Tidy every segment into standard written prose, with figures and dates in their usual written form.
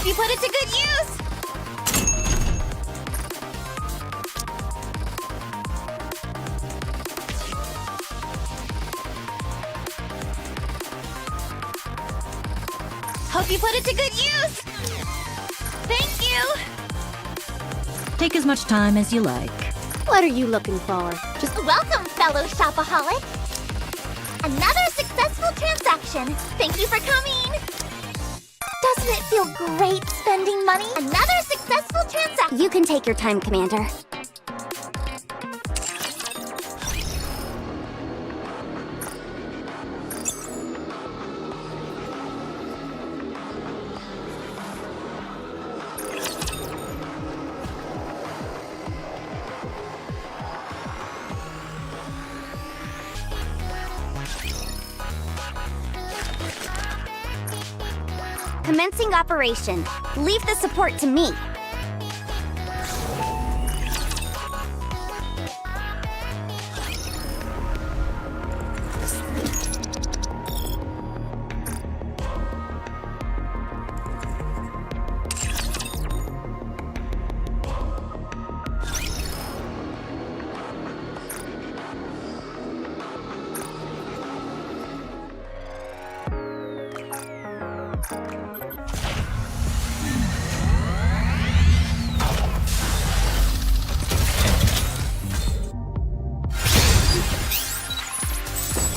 Hope you put it to good use! Hope you put it to good use! Thank you! Take as much time as you like. What are you looking for? Just welcome, fellow shopaholic! Another successful transaction! Thank you for coming! Doesn't it feel great spending money? Another successful transaction! You can take your time, Commander. Commencing operation. Leave the support to me.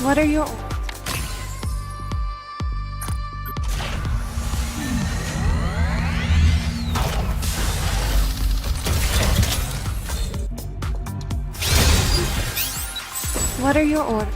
What are your... What are your orders?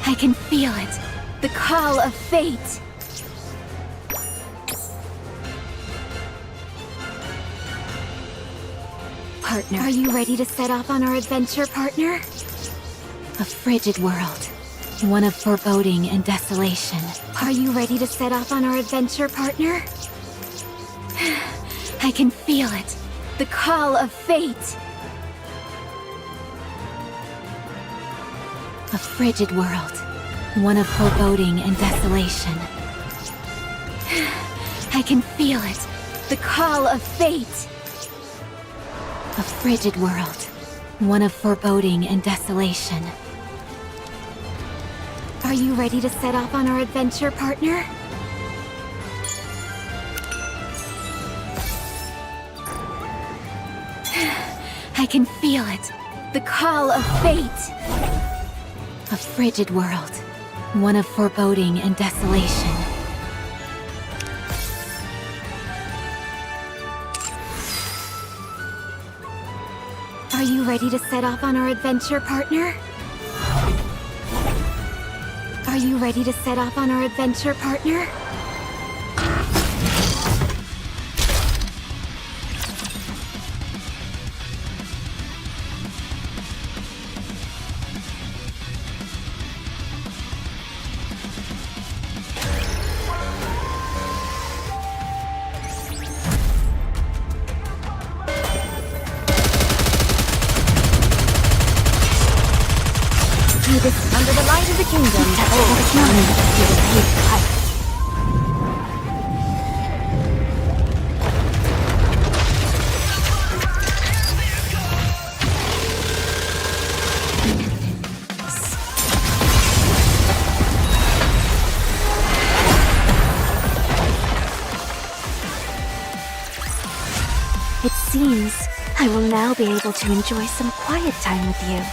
I can feel it. The call of fate. Partner. Are you ready to set off on our adventure, partner? A frigid world. One of foreboding and desolation. Are you ready to set off on our adventure, partner? I can feel it. The call of fate. A frigid world. One of foreboding and desolation. I can feel it. The call of fate. A frigid world. One of foreboding and desolation. Are you ready to set off on our adventure, partner? I can feel it. The call of fate. A frigid world. One of foreboding and desolation. Are you ready to set off on our adventure, partner? Are you ready to set off on our adventure, partner? kingdom to overthrown you will pay the price. It seems I will now be able to enjoy some quiet time with you.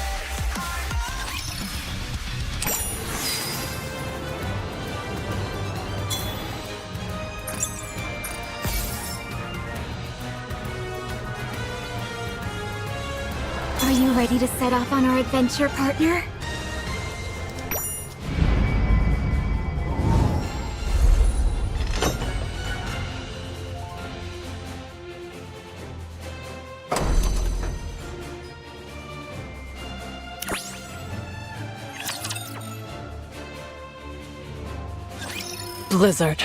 Are you ready to set off on our adventure, partner? Blizzard.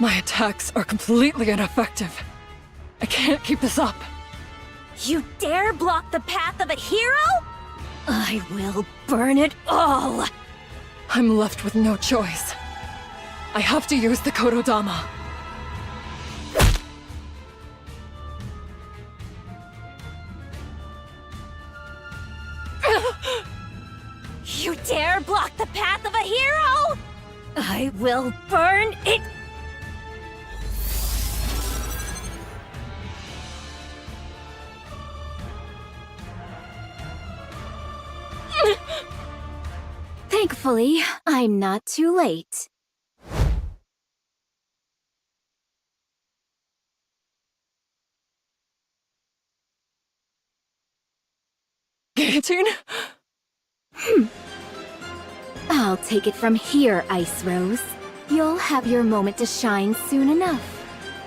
My attacks are completely ineffective. I can't keep this up. You dare block the path of a hero? I will burn it all! I'm left with no choice. I have to use the Kododama. You dare block the path of a hero? I will burn it. Thankfully, I'm not too late. Guillotine? I'll take it from here, Ice Rose. You'll have your moment to shine soon enough.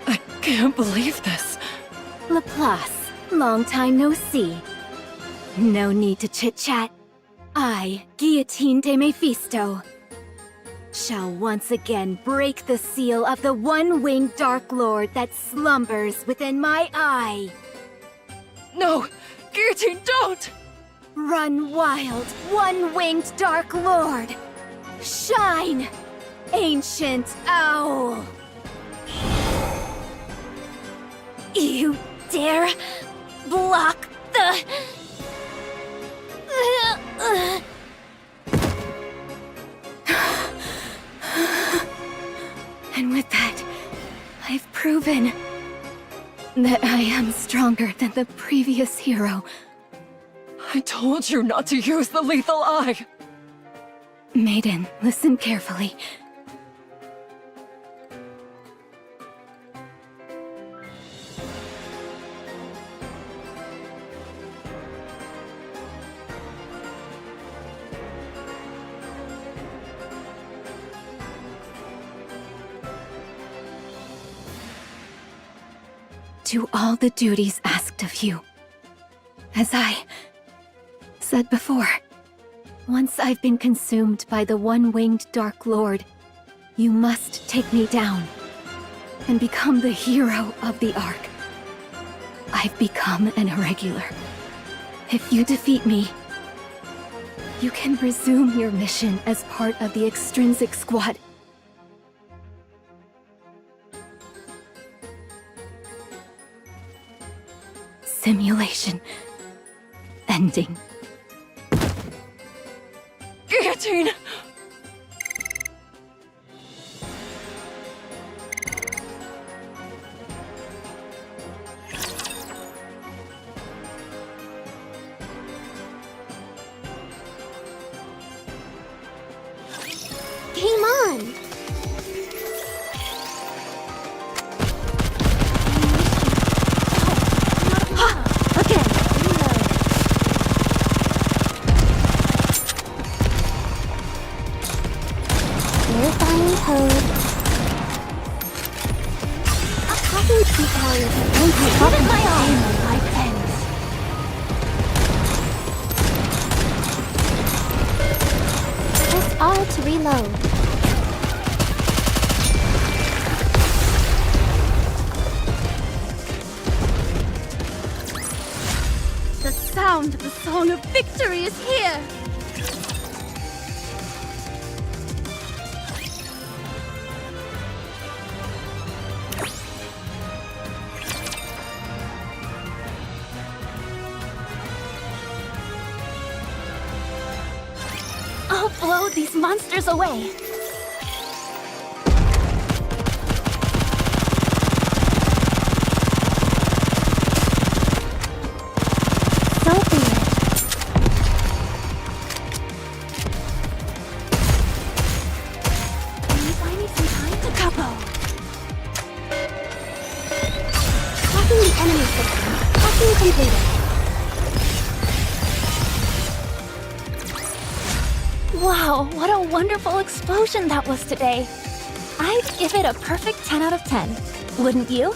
I can't believe this. Laplace, long time no see. No need to chit-chat. I, Guillotine de Mephisto, shall once again break the seal of the one-winged Dark Lord that slumbers within my eye. No! Guillotine, don't! Run wild, one-winged Dark Lord! Shine, ancient owl! You dare block the... And with that, I've proven that I am stronger than the previous hero. I told you not to use the lethal eye! Maiden, listen carefully. Do all the duties asked of you. As I said before, once I've been consumed by the one-winged Dark Lord, you must take me down and become the hero of the Ark. I've become an irregular. If you defeat me, you can resume your mission as part of the Extrinsic Squad. Simulation ending. Guillotine! Game on! Give it my all. Life ends. Press R to reload. The sound of the Song of Victory is here! I'll blow these monsters away! So be it. Please buy me some time to couple. Hacking the enemy system. Hacking completed. Wow, what a wonderful explosion that was today. I'd give it a perfect 10 out of 10. Wouldn't you?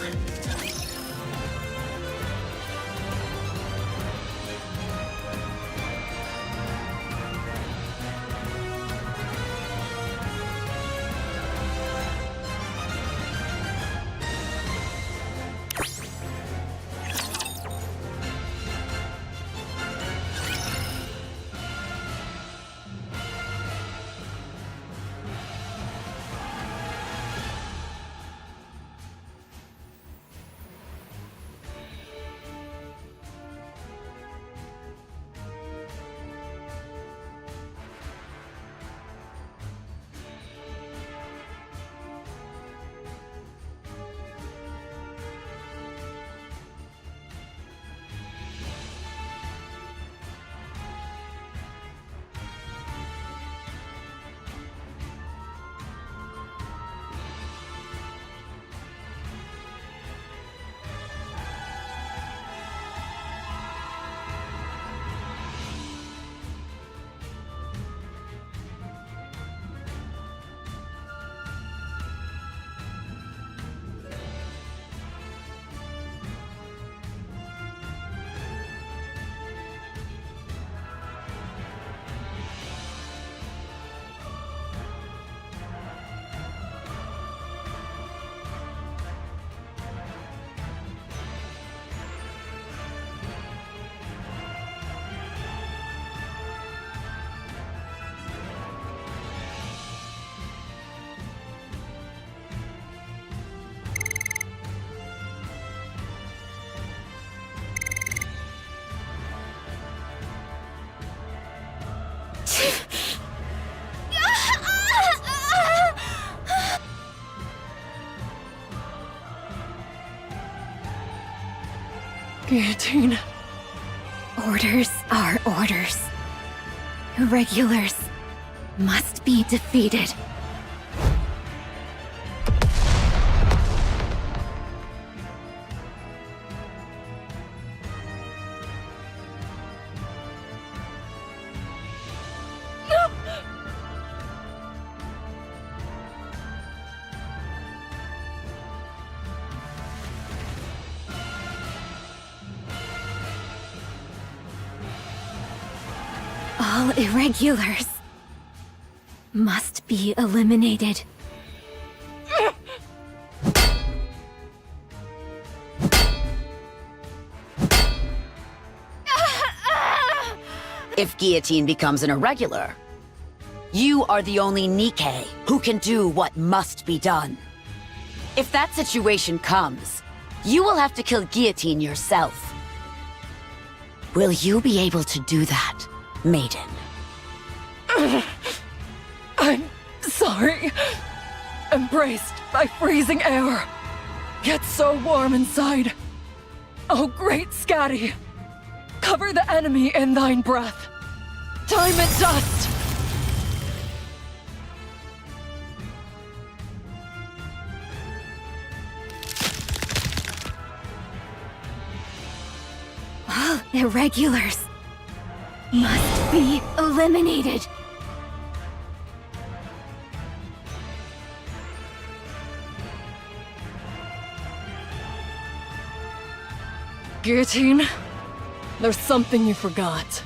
Guillotine. Orders are orders. Irregulars must be defeated. All irregulars must be eliminated. If Guillotine becomes an irregular, you are the only Nikke who can do what must be done. If that situation comes, you will have to kill Guillotine yourself. Will you be able to do that, Maiden? I'm sorry. Embraced by freezing air. Yet so warm inside. Oh, great Skadi! Cover the enemy in thine breath. Time and dust! All irregulars must be eliminated. Guillotine, there's something you forgot.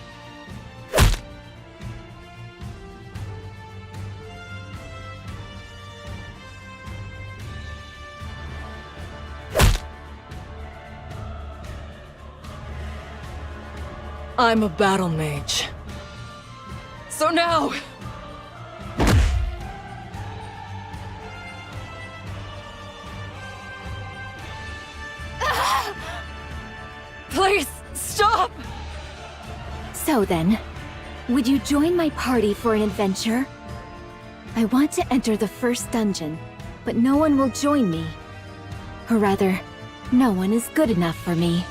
I'm a battle mage. So now... Please, stop! So then, would you join my party for an adventure? I want to enter the first dungeon, but no one will join me. Or rather, no one is good enough for me.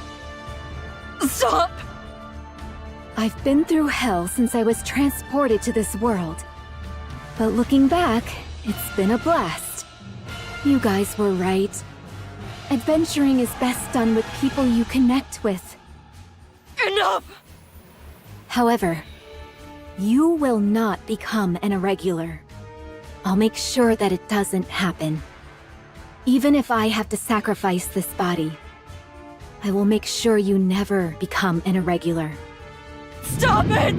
Stop! I've been through hell since I was transported to this world. But looking back, it's been a blast. You guys were right. Adventuring is best done with people you connect with. Enough! However, you will not become an irregular. I'll make sure that it doesn't happen. Even if I have to sacrifice this body, I will make sure you never become an irregular. Stop it!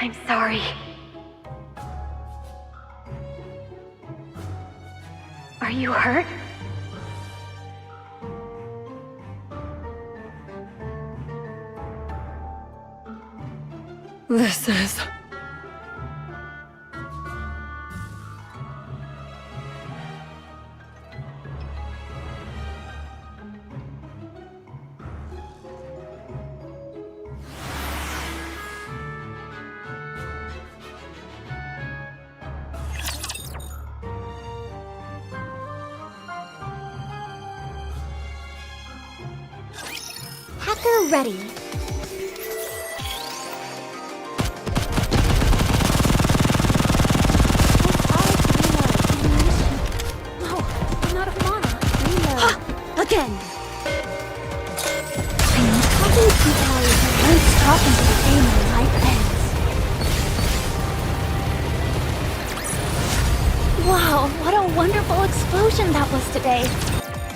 I'm sorry. Are you hurt? This is... Hacker ready. No, I'm out of mana. Again. Talking to people once talking to the game when life ends. Wow, what a wonderful explosion that was today.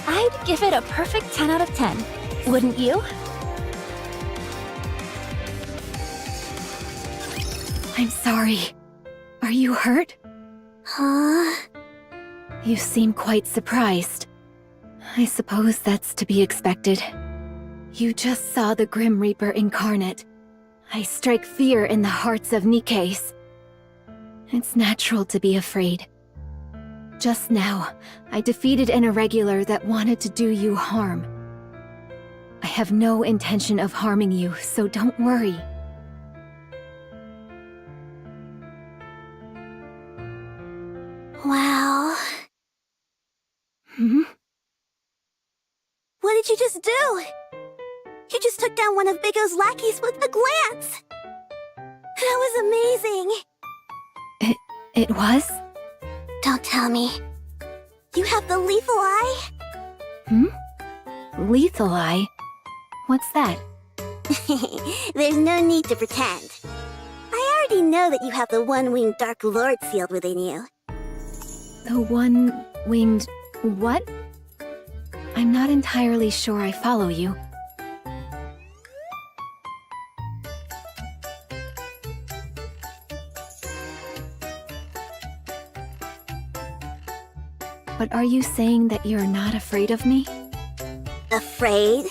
I'd give it a perfect 10 out of 10. Wouldn't you? I'm sorry. Are you hurt? Huh? You seem quite surprised. I suppose that's to be expected. You just saw the Grim Reaper incarnate. I strike fear in the hearts of Nikkeis. It's natural to be afraid. Just now, I defeated an irregular that wanted to do you harm. I have no intention of harming you, so don't worry. Wow. Hmm? What did you just do? You just took down one of Biggo's lackeys with a glance! That was amazing! It was? Don't tell me. You have the lethal eye? Hmm? Lethal eye? What's that? There's no need to pretend. I already know that you have the one-winged Dark Lord sealed within you. The one-winged... what? I'm not entirely sure I follow you. But are you saying that you're not afraid of me? Afraid?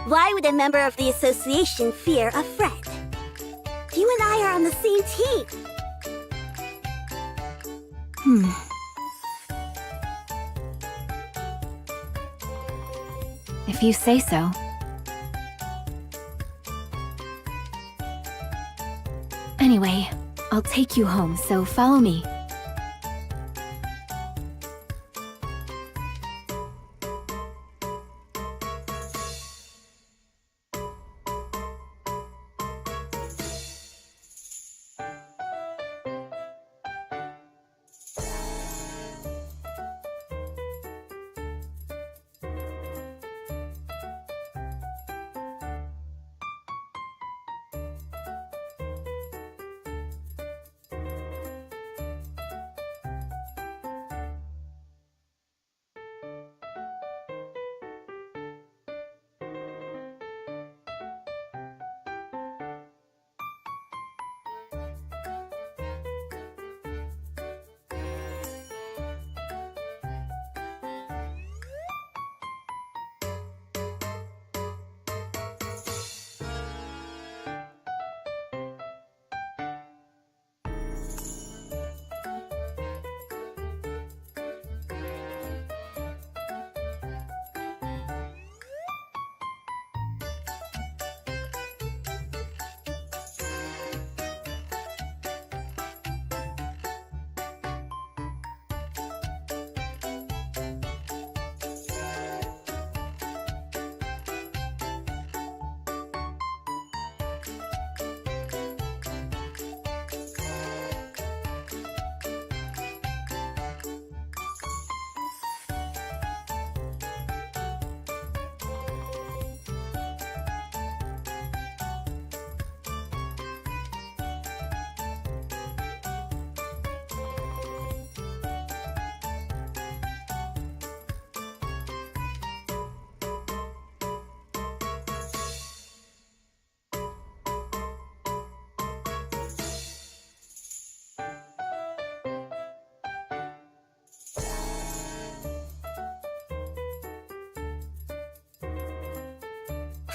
Why would a member of the association fear a friend? You and I are on the same team. If you say so. Anyway, I'll take you home, so follow me.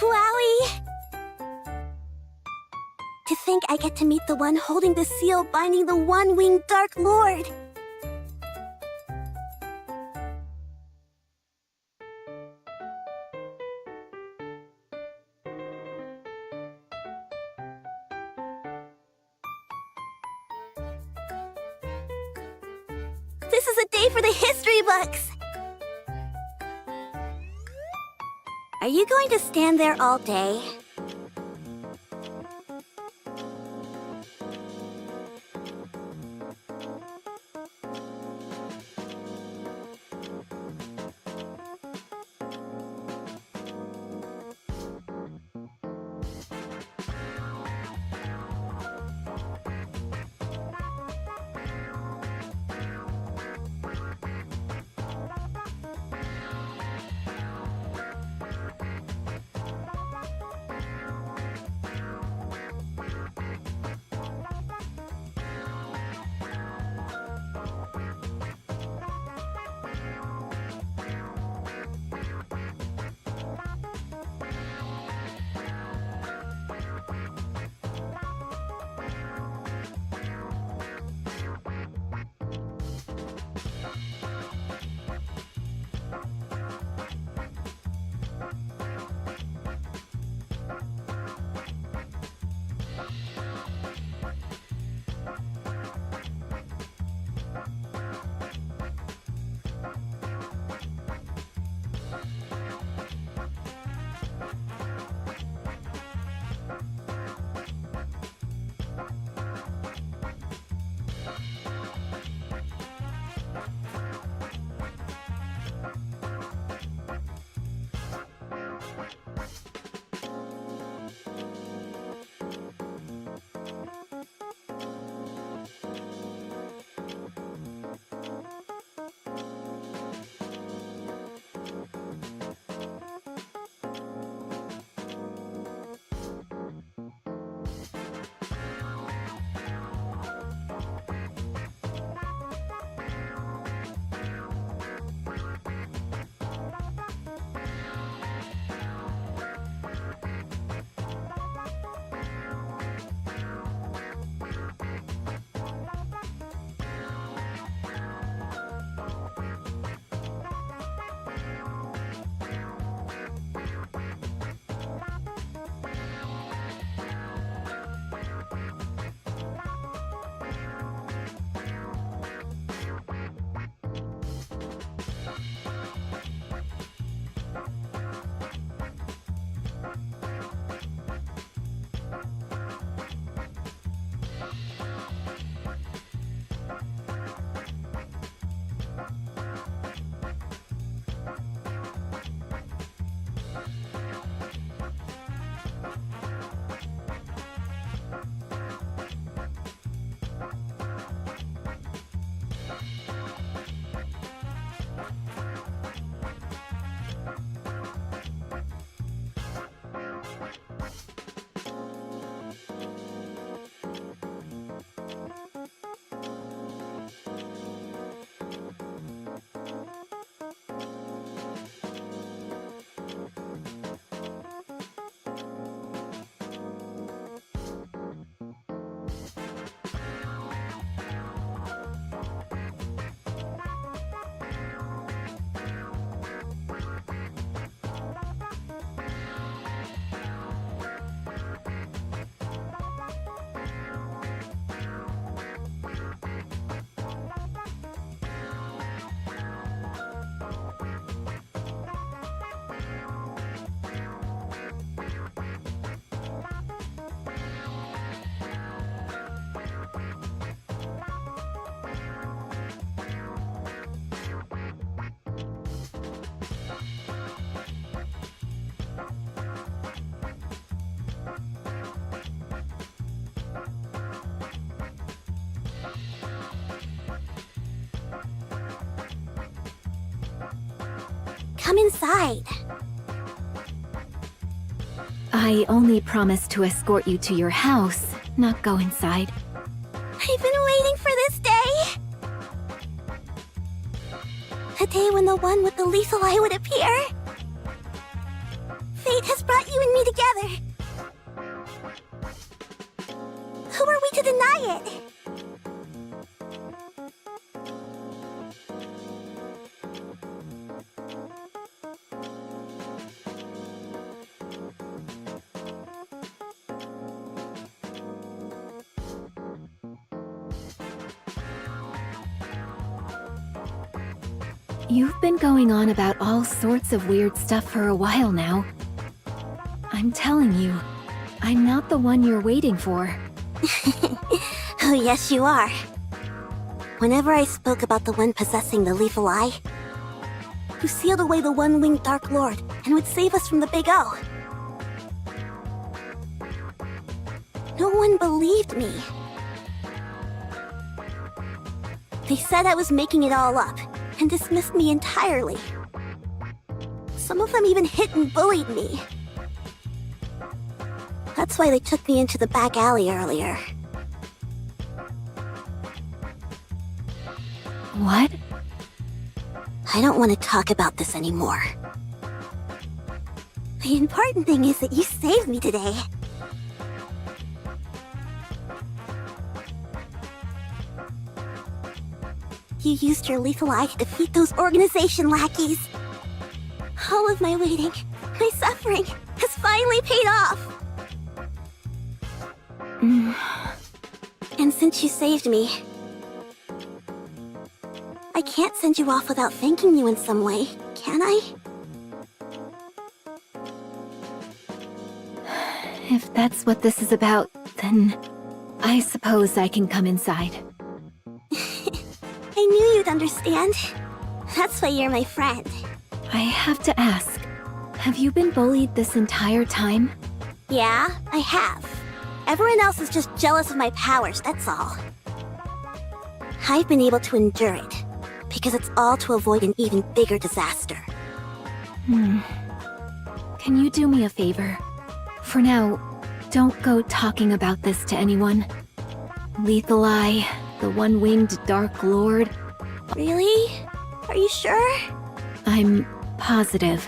Wowie! To think I get to meet the one holding the seal binding the one-winged Dark Lord. This is a day for the history books! Are you going to stand there all day? come inside. I only promised to escort you to your house, not go inside. I've been waiting for this day! The day when the one with the lethal eye would appear. Fate has brought you and me together. Who are we to deny it? You've been going on about all sorts of weird stuff for a while now. I'm telling you, I'm not the one you're waiting for. Oh, yes, you are. Whenever I spoke about the one possessing the lethal eye, who sealed away the one-winged Dark Lord and would save us from the Big O. No one believed me. They said I was making it all up and dismissed me entirely. Some of them even hit and bullied me. That's why they took me into the back alley earlier. What? I don't want to talk about this anymore. The important thing is that you saved me today. You used your lethal eye to defeat those organization lackeys. All of my waiting, my suffering, has finally paid off. And since you saved me, I can't send you off without thanking you in some way, can I? If that's what this is about, then I suppose I can come inside. I knew you'd understand. That's why you're my friend. I have to ask, have you been bullied this entire time? Yeah, I have. Everyone else is just jealous of my powers, that's all. I've been able to endure it, because it's all to avoid an even bigger disaster. Can you do me a favor? For now, don't go talking about this to anyone. Lethal Eye, the one-winged Dark Lord. Really? Are you sure? I'm positive.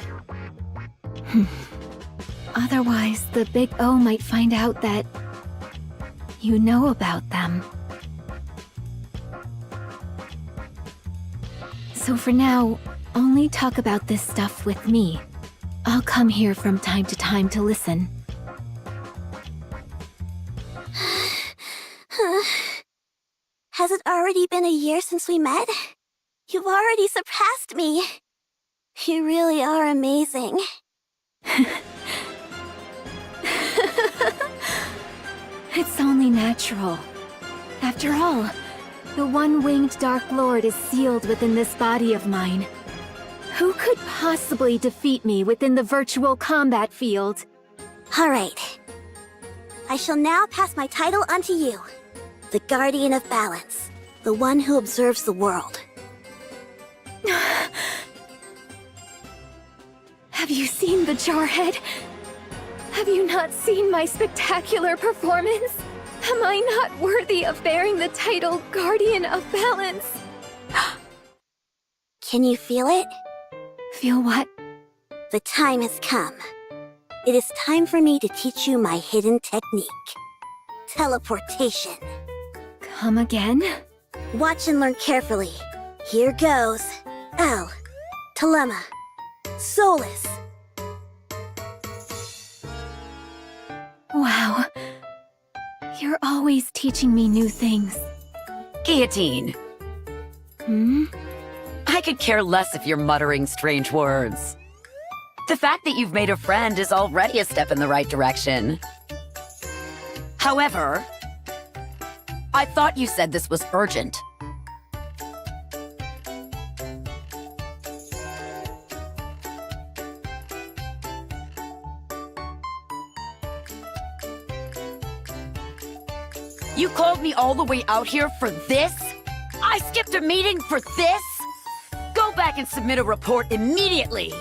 Otherwise, the Big O might find out that you know about them. So for now, only talk about this stuff with me. I'll come here from time to time to listen. Has it already been a year since we met? You've already surpassed me. You really are amazing. It's only natural. After all, the one-winged Dark Lord is sealed within this body of mine. Who could possibly defeat me within the virtual combat field? All right. I shall now pass my title onto you. The Guardian of Balance. The one who observes the world. Have you seen the Jarhead? Have you not seen my spectacular performance? Am I not worthy of bearing the title Guardian of Balance? Can you feel it? Feel what? The time has come. It is time for me to teach you my hidden technique. Teleportation. Come again? Watch and learn carefully. Here goes. L. Telema. Solus. Wow. You're always teaching me new things. Guillotine. I could care less if you're muttering strange words. The fact that you've made a friend is already a step in the right direction. However, I thought you said this was urgent. You called me all the way out here for this? I skipped a meeting for this? Go back back and submit a report immediately!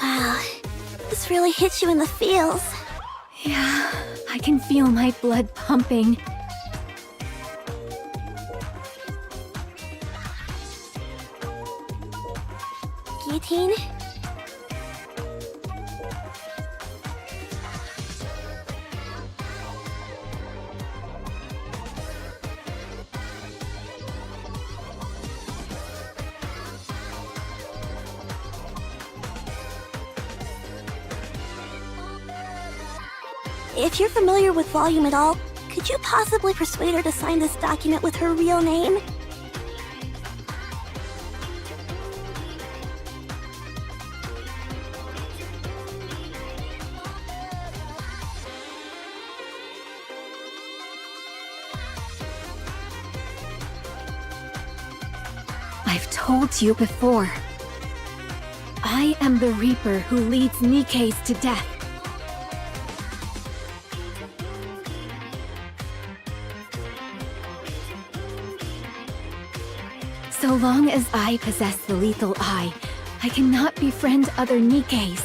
Wow, this really hits you in the feels. Yeah, I can feel my blood pumping. Guillotine? If you're familiar with Volume at all, could you possibly persuade her to sign this document with her real name? I've told you before. I am the Reaper who leads Nikkeis to death. So long as I possess the Lethal Eye, I cannot befriend other Nikkeis.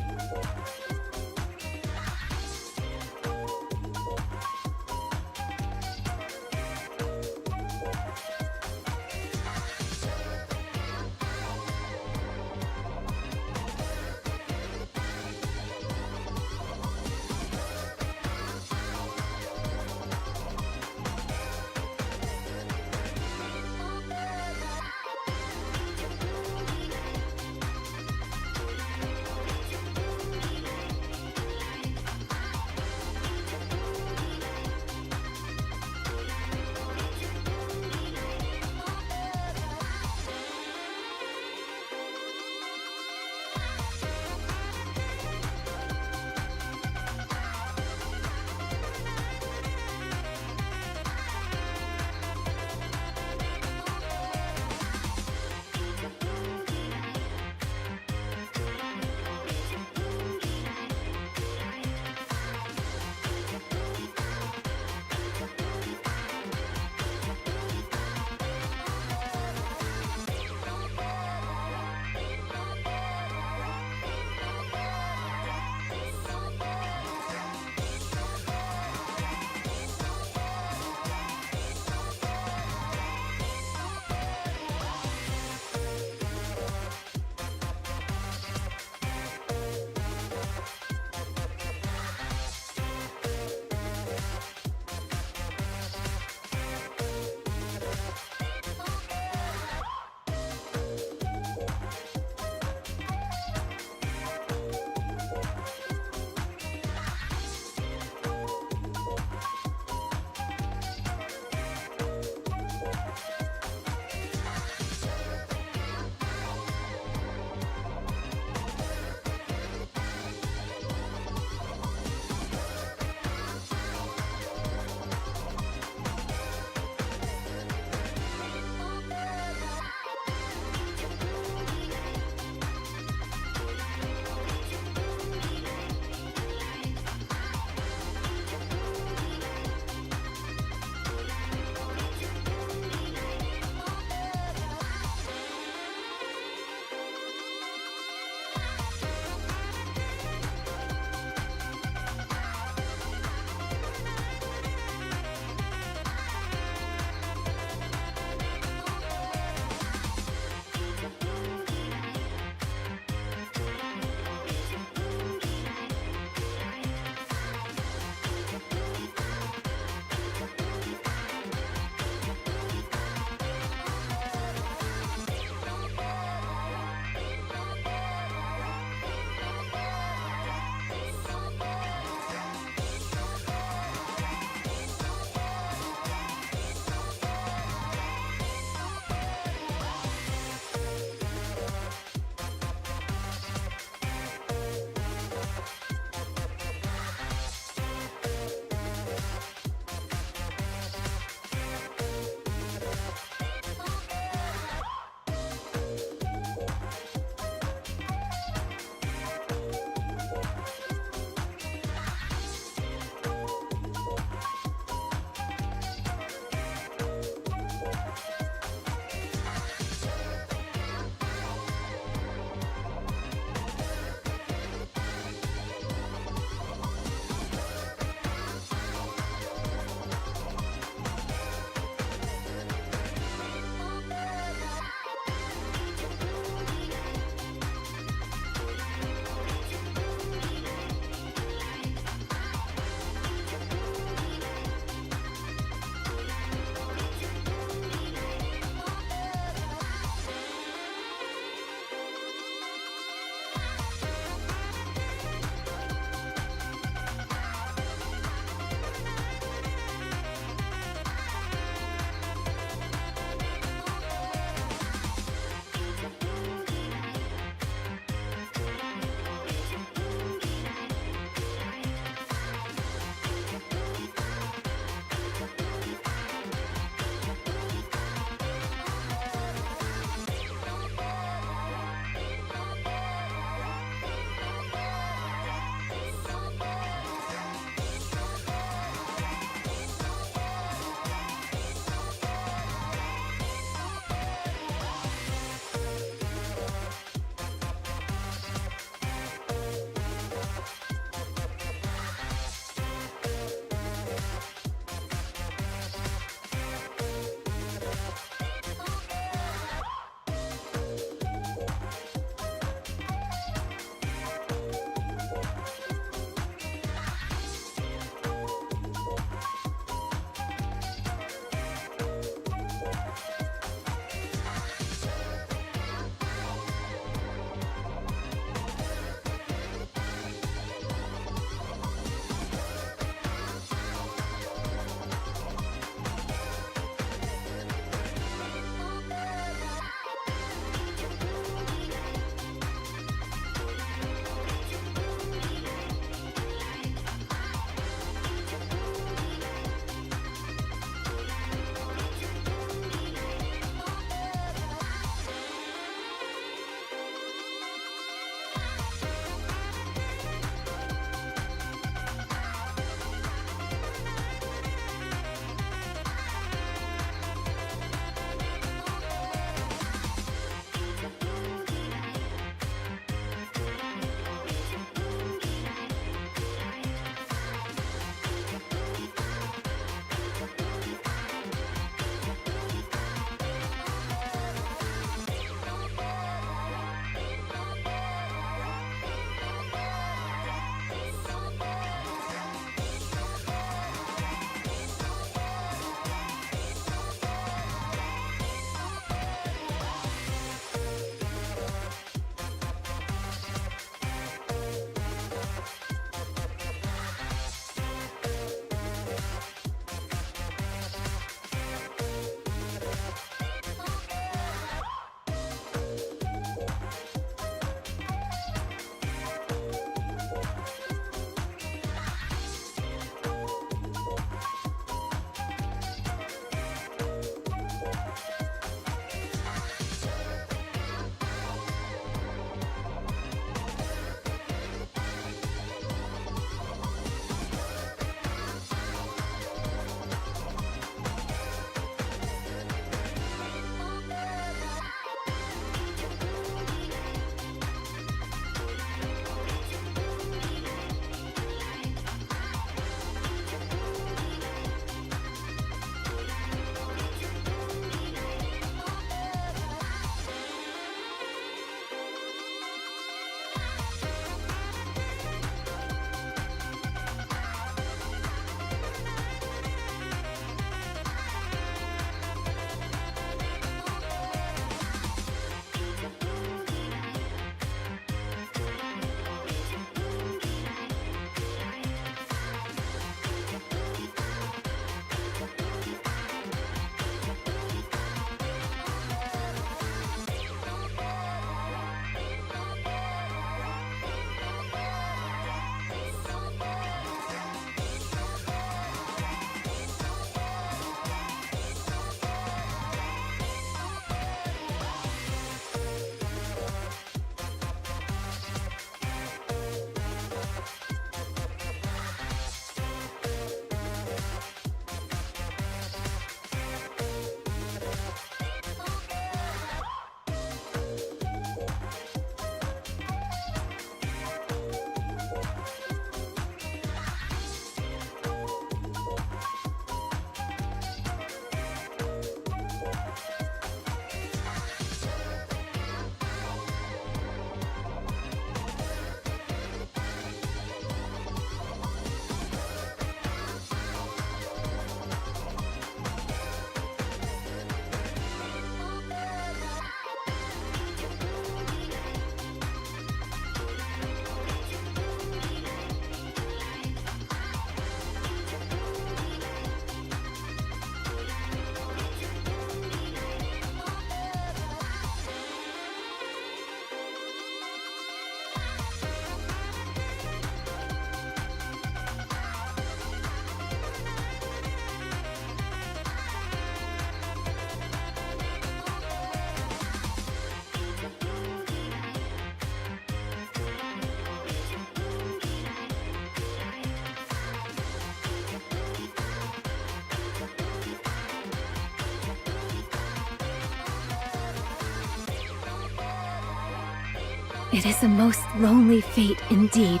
It is a most lonely fate indeed.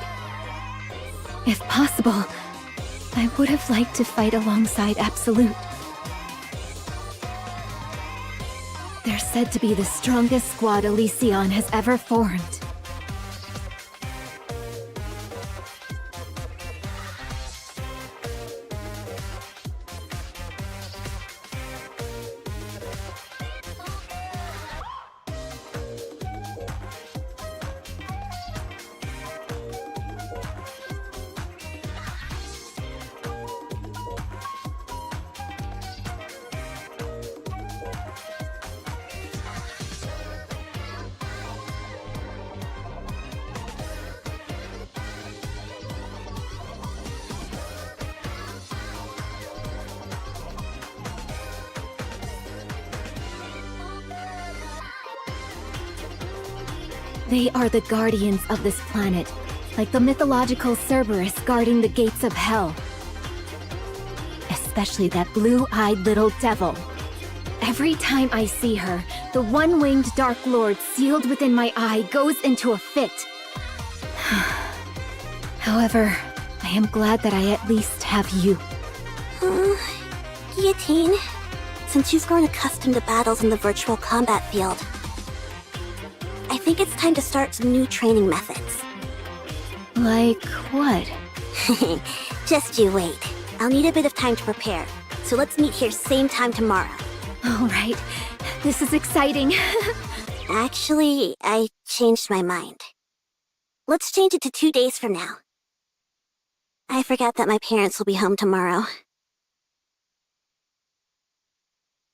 If possible, I would have liked to fight alongside Absolute. They're said to be the strongest squad Elysion has ever formed. They are the guardians of this planet, like the mythological Cerberus guarding the gates of hell. Especially that blue-eyed little devil. Every time I see her, the one-winged Dark Lord sealed within my eye goes into a fit. However, I am glad that I at least have you. Guillotine, since you've grown accustomed to battles in the virtual combat field, I think it's time to start some new training methods. Like what? Just you wait. I'll need a bit of time to prepare, so let's meet here same time tomorrow. Alright, this is exciting. Actually, I changed my mind. Let's change it to 2 days from now. I forgot that my parents will be home tomorrow.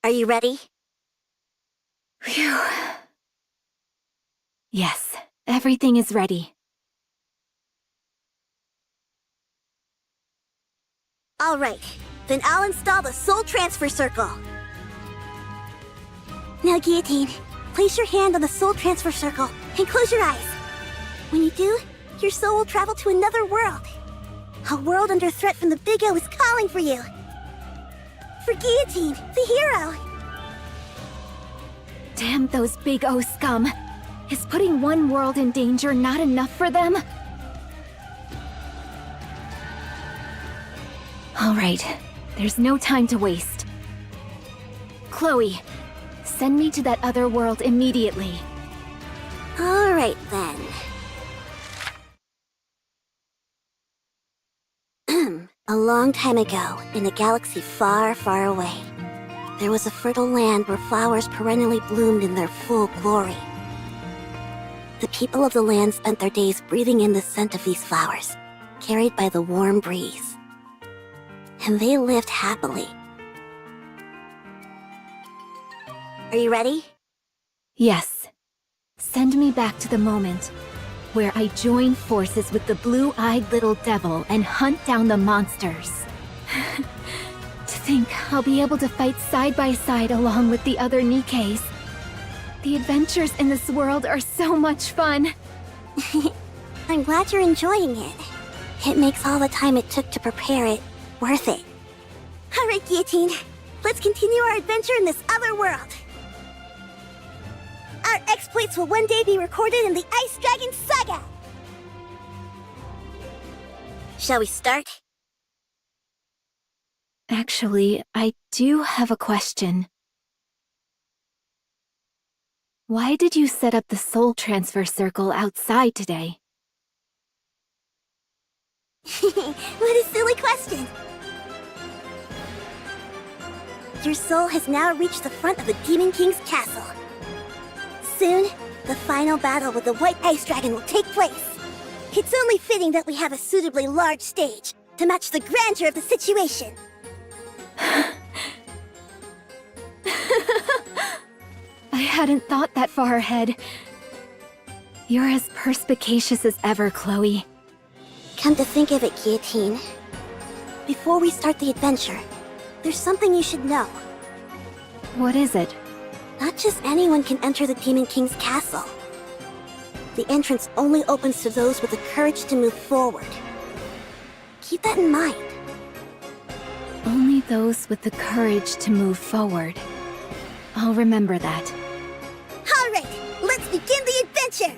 Are you ready? Phew. Yes, everything is ready. Alright, then I'll install the Soul Transfer Circle. Now, Guillotine, place your hand on the Soul Transfer Circle and close your eyes. When you do, your soul will travel to another world. A world under threat from the Big O is calling for you. For Guillotine, the hero. Damn those Big O scum. Is putting one world in danger not enough for them? Alright, there's no time to waste. Chloe, send me to that other world immediately. Alright then. A long time ago, in a galaxy far, far away, there was a fertile land where flowers perennially bloomed in their full glory. The people of the land spent their days breathing in the scent of these flowers, carried by the warm breeze. And they lived happily. Are you ready? Yes. Send me back to the moment where I join forces with the blue-eyed little devil and hunt down the monsters. To think I'll be able to fight side by side along with the other Nikkeis. The adventures in this world are so much fun. I'm glad you're enjoying it. It makes all the time it took to prepare it worth it. Alright, Guillotine. Let's continue our adventure in this other world. Our exploits will one day be recorded in the Ice Dragon Saga! Shall we start? Actually, I do have a question. Why did you set up the soul transfer circle outside today? What a silly question! Your soul has now reached the front of the Demon King's castle. Soon, the final battle with the White Ice Dragon will take place. It's only fitting that we have a suitably large stage to match the grandeur of the situation. I hadn't thought that far ahead. You're as perspicacious as ever, Chloe. Come to think of it, Guillotine. Before we start the adventure, there's something you should know. What is it? Not just anyone can enter the Demon King's castle. The entrance only opens to those with the courage to move forward. Keep that in mind. Only those with the courage to move forward. I'll remember that. Alright, let's begin the adventure!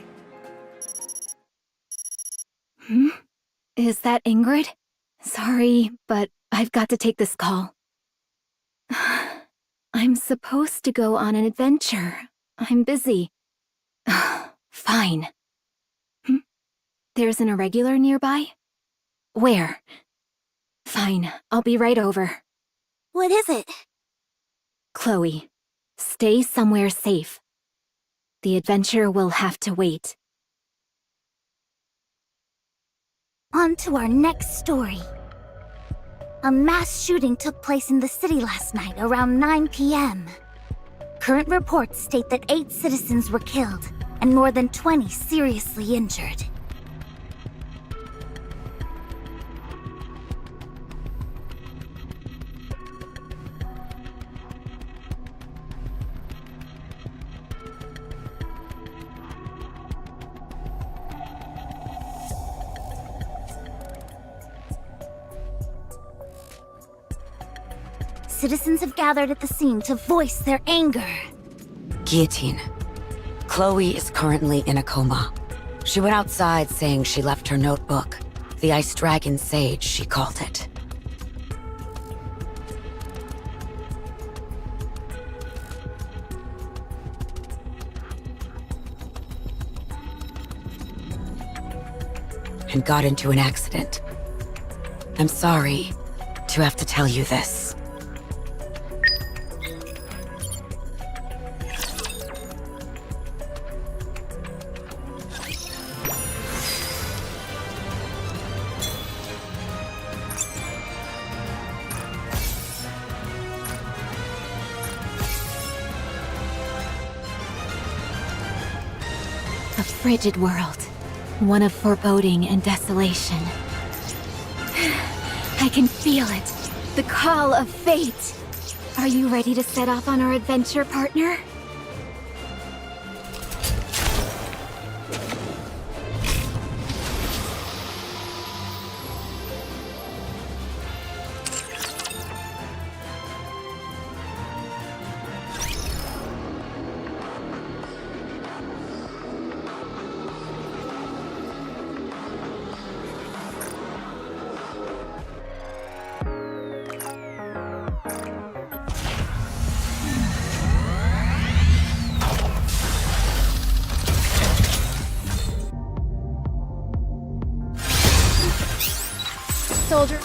Is that Ingrid? Sorry, but I've got to take this call. I'm supposed to go on an adventure. I'm busy. Fine. There's an irregular nearby? Where? Fine, I'll be right over. What is it? Chloe, stay somewhere safe. The adventure will have to wait. On to our next story. A mass shooting took place in the city last night around 9 p.m. Current reports state that 8 citizens were killed and more than 20 seriously injured. Citizens have gathered at the scene to voice their anger. Guillotine. Chloe is currently in a coma. She went outside saying she left her notebook. The Ice Dragon Sage, she called it. And got into an accident. I'm sorry to have to tell you this. A frigid world. One of foreboding and desolation. I can feel it. The call of fate. Are you ready to set off on our adventure, partner? Soldier.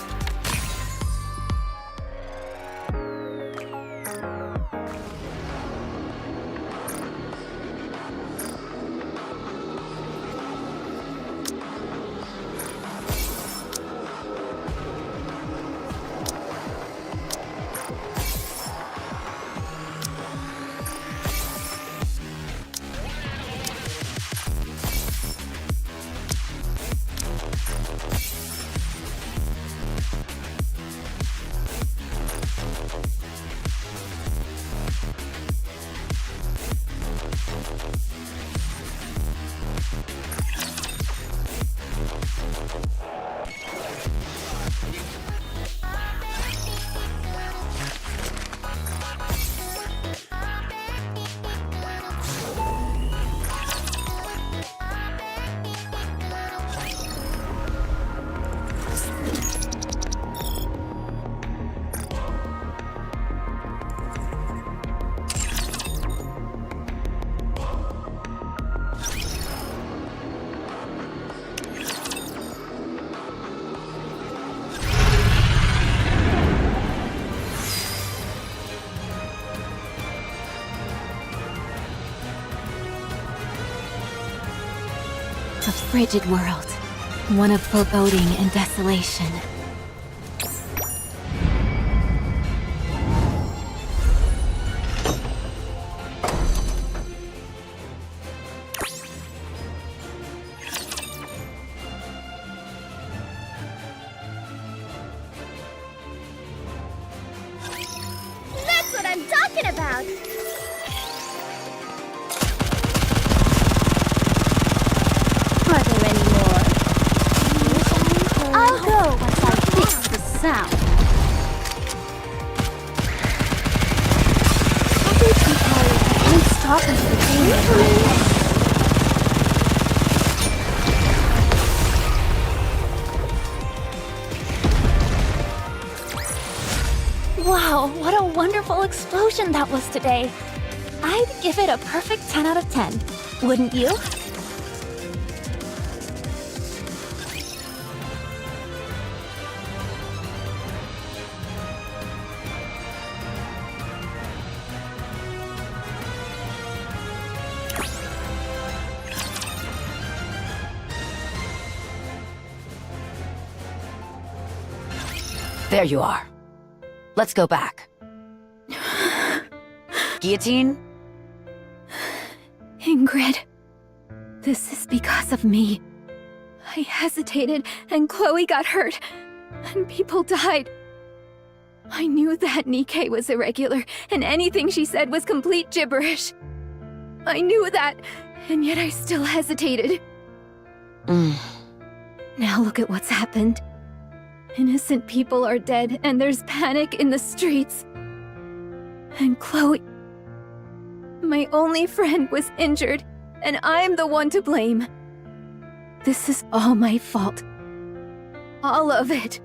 A frigid world. One of foreboding and desolation. That's what I'm talking about! Are there any more? I'll go once I fix the sound. Happy people won't stop until the game is wonderful explosion that was today. I'd give it a perfect 10 out of 10. Wouldn't you? There you are. Let's go back. Guillotine? Ingrid, this is because of me. I hesitated, and Chloe got hurt, and people died. I knew that Nikke was irregular, and anything she said was complete gibberish. I knew that, and yet I still hesitated. Now look at what's happened. Innocent people are dead, and there's panic in the streets. And Chloe, my only friend, was injured, and I'm the one to blame. This is all my fault. All of it.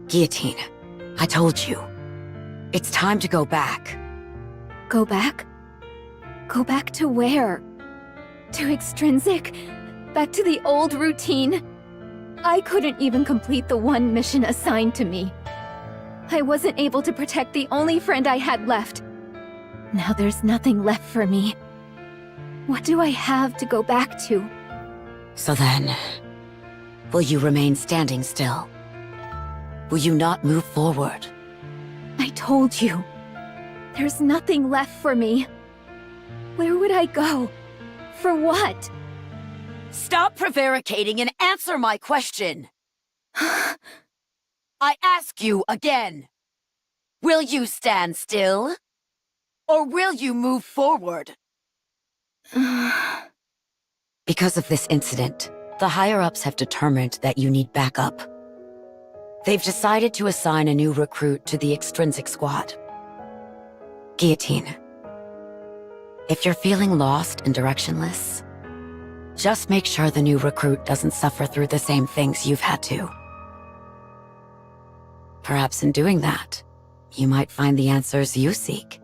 Guillotine, I told you. It's time to go back. Go back? Go back to where? To Extrinsic? Back to the old routine? I couldn't even complete the one mission assigned to me. I wasn't able to protect the only friend I had left. Now there's nothing left for me. What do I have to go back to? So then, will you remain standing still? Will you not move forward? I told you. There's nothing left for me. Where would I go? For what? Stop prevaricating and answer my question! I ask you again. Will you stand still? Or will you move forward? Because of this incident, the higher-ups have determined that you need backup. They've decided to assign a new recruit to the Extrinsic Squad. Guillotine, if you're feeling lost and directionless, just make sure the new recruit doesn't suffer through the same things you've had to. Perhaps in doing that, you might find the answers you seek.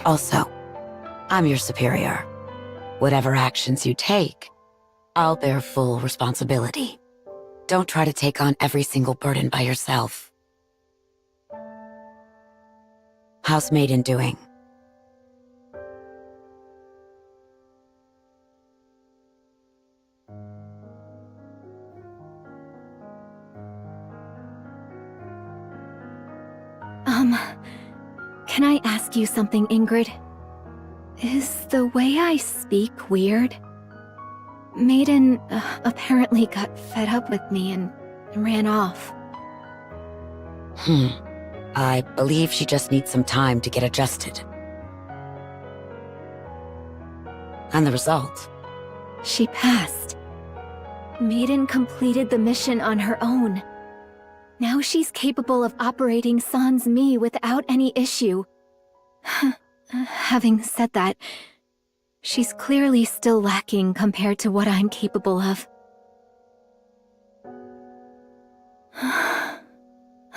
Also, I'm your superior. Whatever actions you take, I'll bear full responsibility. Don't try to take on every single burden by yourself. How's Maiden doing? Can I ask you something, Ingrid? Is the way I speak weird? Maiden apparently got fed up with me and ran off. I believe she just needs some time to get adjusted. And the result? She passed. Maiden completed the mission on her own. Now she's capable of operating Sans Mi without any issue. Having said that, she's clearly still lacking compared to what I'm capable of.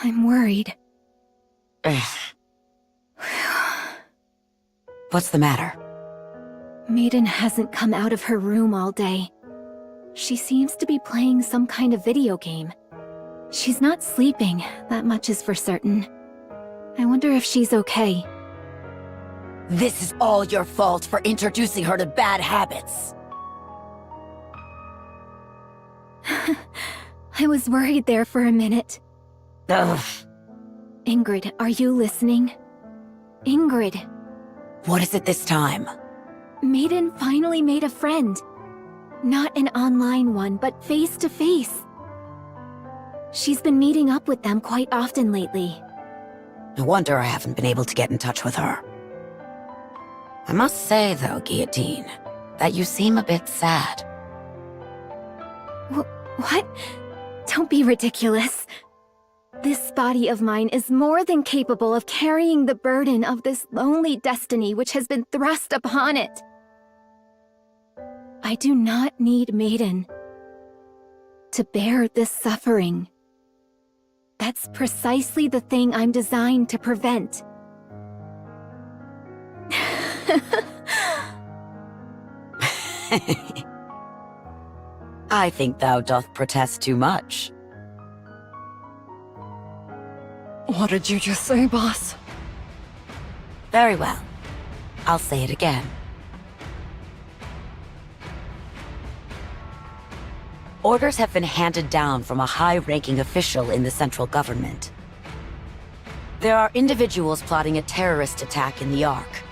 I'm worried. What's the matter? Maiden hasn't come out of her room all day. She seems to be playing some kind of video game. She's not sleeping, that much is for certain. I wonder if she's okay. This is all your fault for introducing her to bad habits. I was worried there for a minute. Ugh. Ingrid, are you listening? Ingrid. What is it this time? Maiden finally made a friend. Not an online one, but face-to-face. She's been meeting up with them quite often lately. No wonder I haven't been able to get in touch with her. I must say, though, Guillotine, that you seem a bit sad. What? Don't be ridiculous. This body of mine is more than capable of carrying the burden of this lonely destiny which has been thrust upon it. I do not need Maiden to bear this suffering. That's precisely the thing I'm designed to prevent. I think thou doth protest too much. What did you just say, boss? Very well. I'll say it again. Orders have been handed down from a high-ranking official in the central government. There are individuals plotting a terrorist attack in the Ark.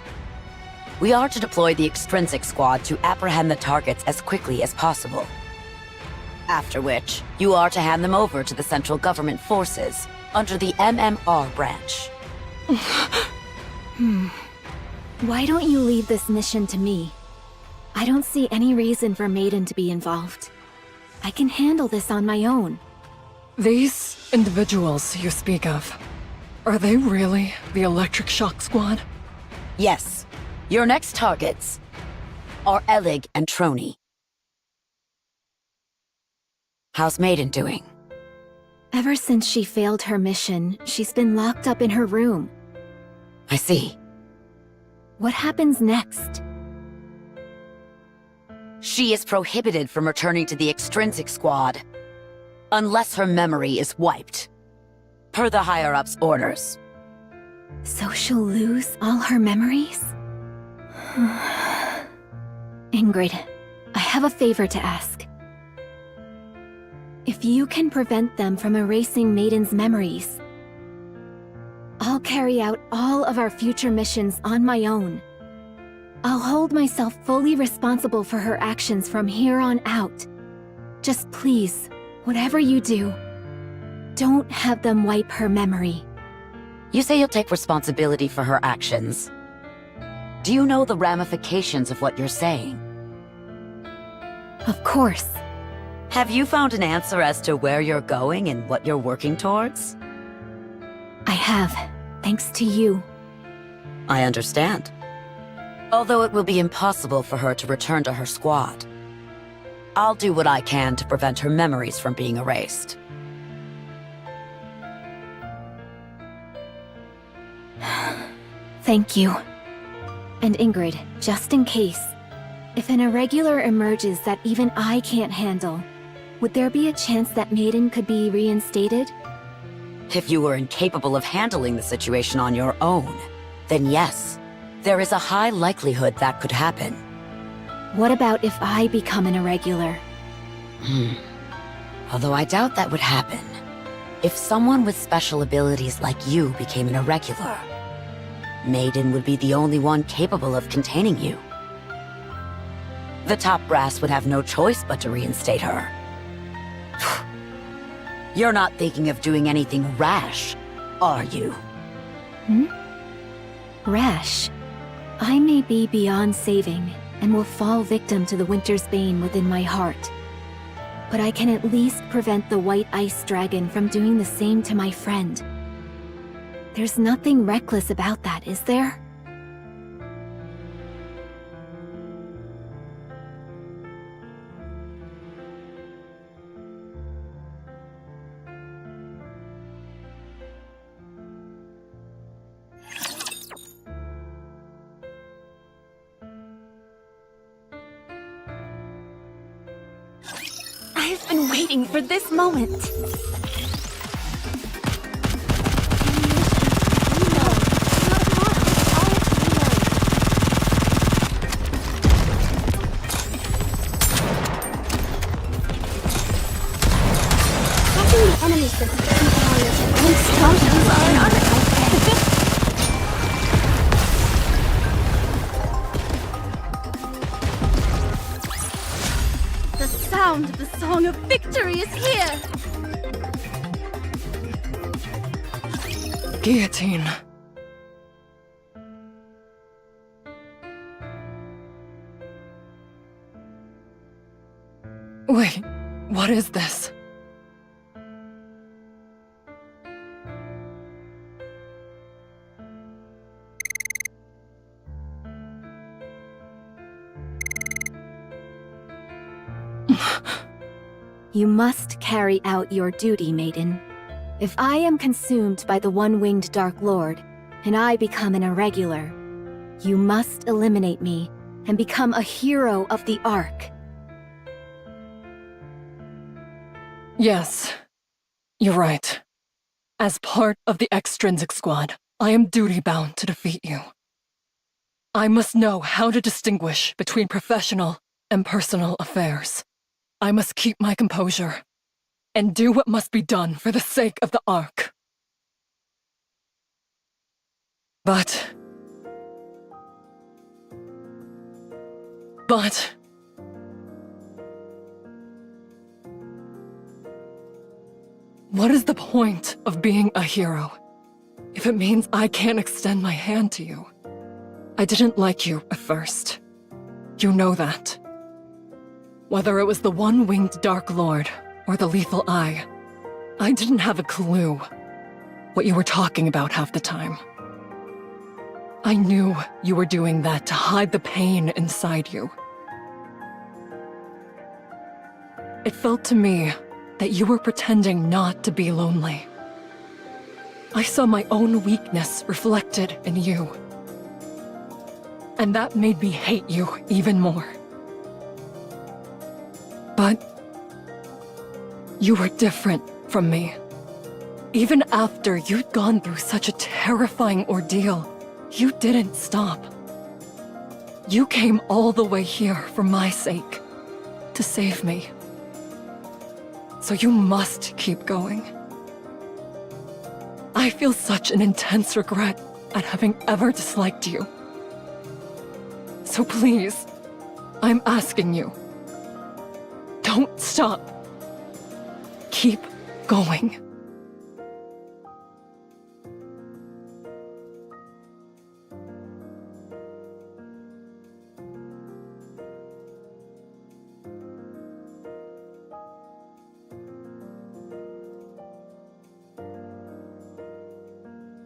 We are to deploy the Extrinsic Squad to apprehend the targets as quickly as possible. After which, you are to hand them over to the central government forces under the MMR branch. Why don't you leave this mission to me? I don't see any reason for Maiden to be involved. I can handle this on my own. These individuals you speak of, are they really the Electric Shock Squad? Yes. Your next targets are Elig and Trony. How's Maiden doing? Ever since she failed her mission, she's been locked up in her room. I see. What happens next? She is prohibited from returning to the Extrinsic Squad unless her memory is wiped, per the higher-ups' orders. So she'll lose all her memories? Ingrid, I have a favor to ask. If you can prevent them from erasing Maiden's memories, I'll carry out all of our future missions on my own. I'll hold myself fully responsible for her actions from here on out. Just please, whatever you do, don't have them wipe her memory. You say you'll take responsibility for her actions. Do you know the ramifications of what you're saying? Of course. Have you found an answer as to where you're going and what you're working towards? I have, thanks to you. I understand. Although it will be impossible for her to return to her squad, I'll do what I can to prevent her memories from being erased. Thank you. And Ingrid, just in case, if an irregular emerges that even I can't handle, would there be a chance that Maiden could be reinstated? If you were incapable of handling the situation on your own, then yes, there is a high likelihood that could happen. What about if I become an irregular? Although I doubt that would happen. If someone with special abilities like you became an irregular, Maiden would be the only one capable of containing you. The top brass would have no choice but to reinstate her. You're not thinking of doing anything rash, are you? Rash. I may be beyond saving, and will fall victim to the Winter's Bane within my heart. But I can at least prevent the White Ice Dragon from doing the same to my friend. There's nothing reckless about that, is there? I've been waiting for this moment. Enemy system barriers The sound of the song of victory is here! Guillotine. Wait, what? What is this? You must carry out your duty, maiden. If I am consumed by the one-winged Dark Lord, and I become an irregular, you must eliminate me and become a hero of the Ark. Yes, you're right. As part of the Extrinsic Squad, I am duty-bound to defeat you. I must know how to distinguish between professional and personal affairs. I must keep my composure and do what must be done for the sake of the Ark. But... what is the point of being a hero if it means I can't extend my hand to you? I didn't like you at first. You know that. Whether it was the one-winged Dark Lord or the Lethal Eye, I didn't have a clue what you were talking about half the time. I knew you were doing that to hide the pain inside you. It felt to me that you were pretending not to be lonely. I saw my own weakness reflected in you. And that made me hate you even more. But you were different from me. Even after you'd gone through such a terrifying ordeal, you didn't stop. You came all the way here for my sake, to save me. So you must keep going. I feel such an intense regret at having ever disliked you. So please, I'm asking you, don't stop. Keep going.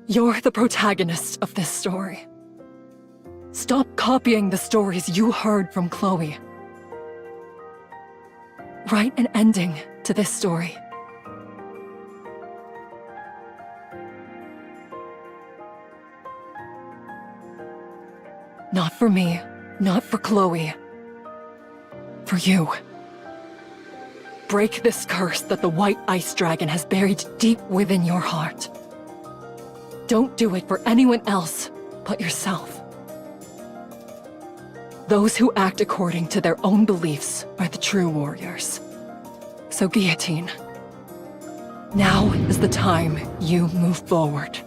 You're the protagonist of this story. Stop copying the stories you heard from Chloe. Write an ending to this story. Not for me, not for Chloe. For you. Break this curse that the White Ice Dragon has buried deep within your heart. Don't do it for anyone else but yourself. Those who act according to their own beliefs are the true warriors. So Guillotine, now is the time you move forward.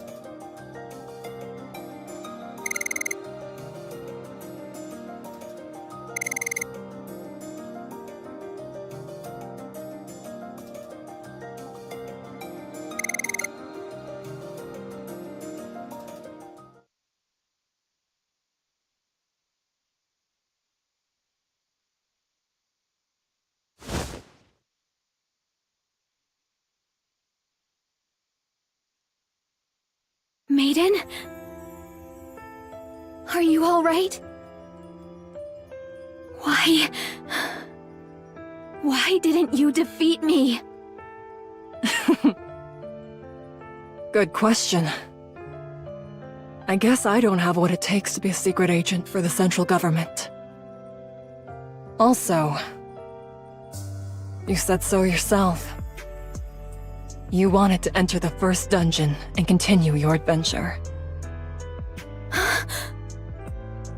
Maiden? Are you all right? Why didn't you defeat me? Good question. I guess I don't have what it takes to be a secret agent for the central government. Also, you said so yourself. You wanted to enter the first dungeon and continue your adventure.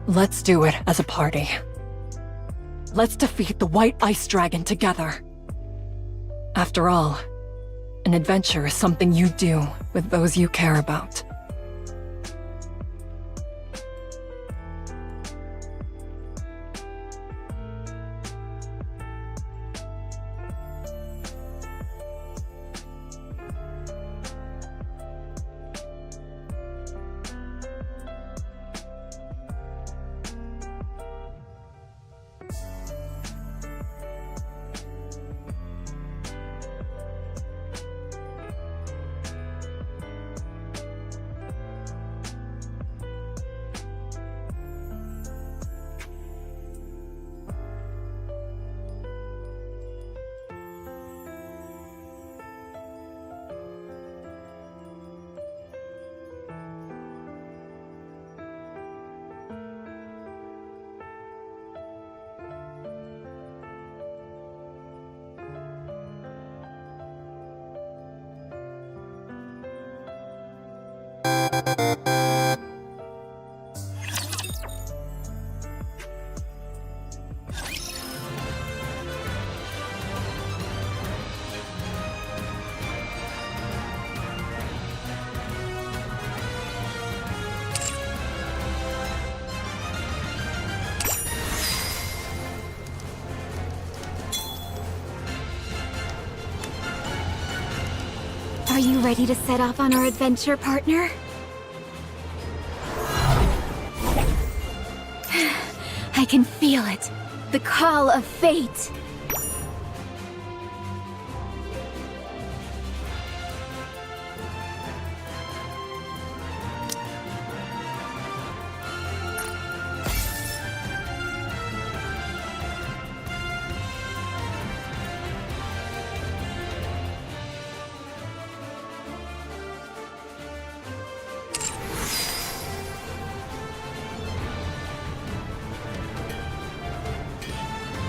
Let's do it as a party. Let's defeat the White Ice Dragon together. After all, an adventure is something you do with those you care about. Are you ready to set off on our adventure, partner? I can feel it. The call of fate.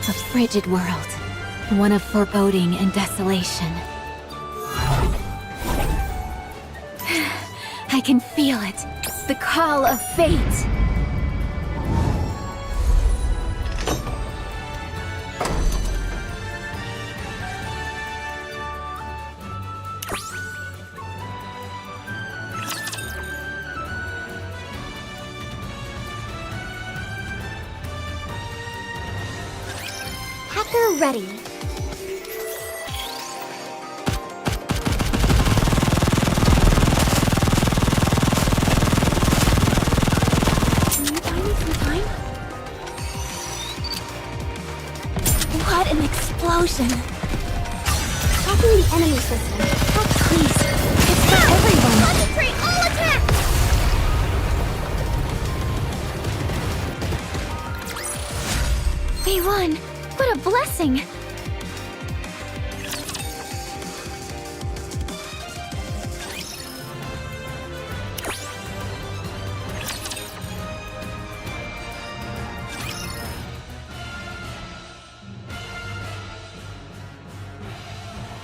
A frigid world, one of foreboding and desolation. I can feel it, the call of fate. Hacker ready. Can you buy me some time? What an explosion! Hacking the enemy system. Oh, please. It's for everyone. Concentrate all attacks! We won! What a blessing!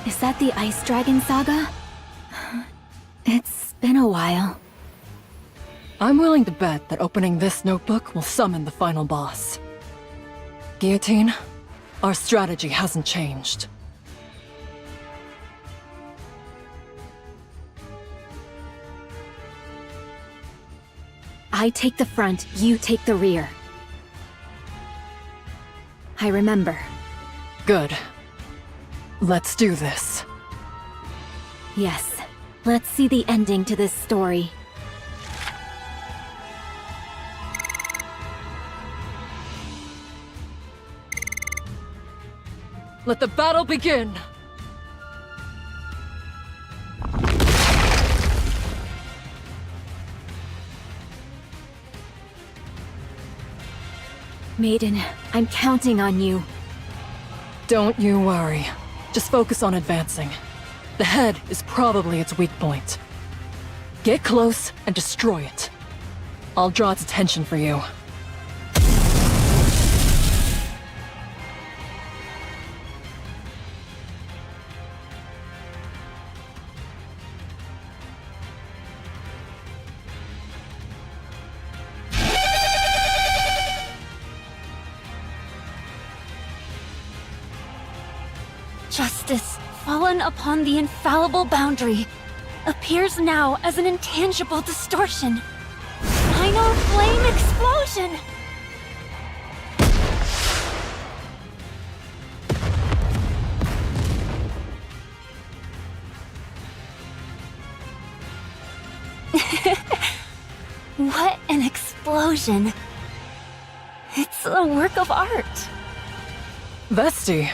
Is that the Ice Dragon Saga? It's been a while. I'm willing to bet that opening this notebook will summon the final boss. Guillotine, our strategy hasn't changed. I take the front, you take the rear. I remember. Good. Let's do this. Yes. Let's see the ending to this story. Let the battle begin! Maiden, I'm counting on you. Don't you worry. Just focus on advancing. The head is probably its weak point. Get close and destroy it. I'll draw its attention for you. Justice, fallen upon the infallible boundary, appears now as an intangible distortion. Final flame explosion! What an explosion! It's a work of art. Vesti,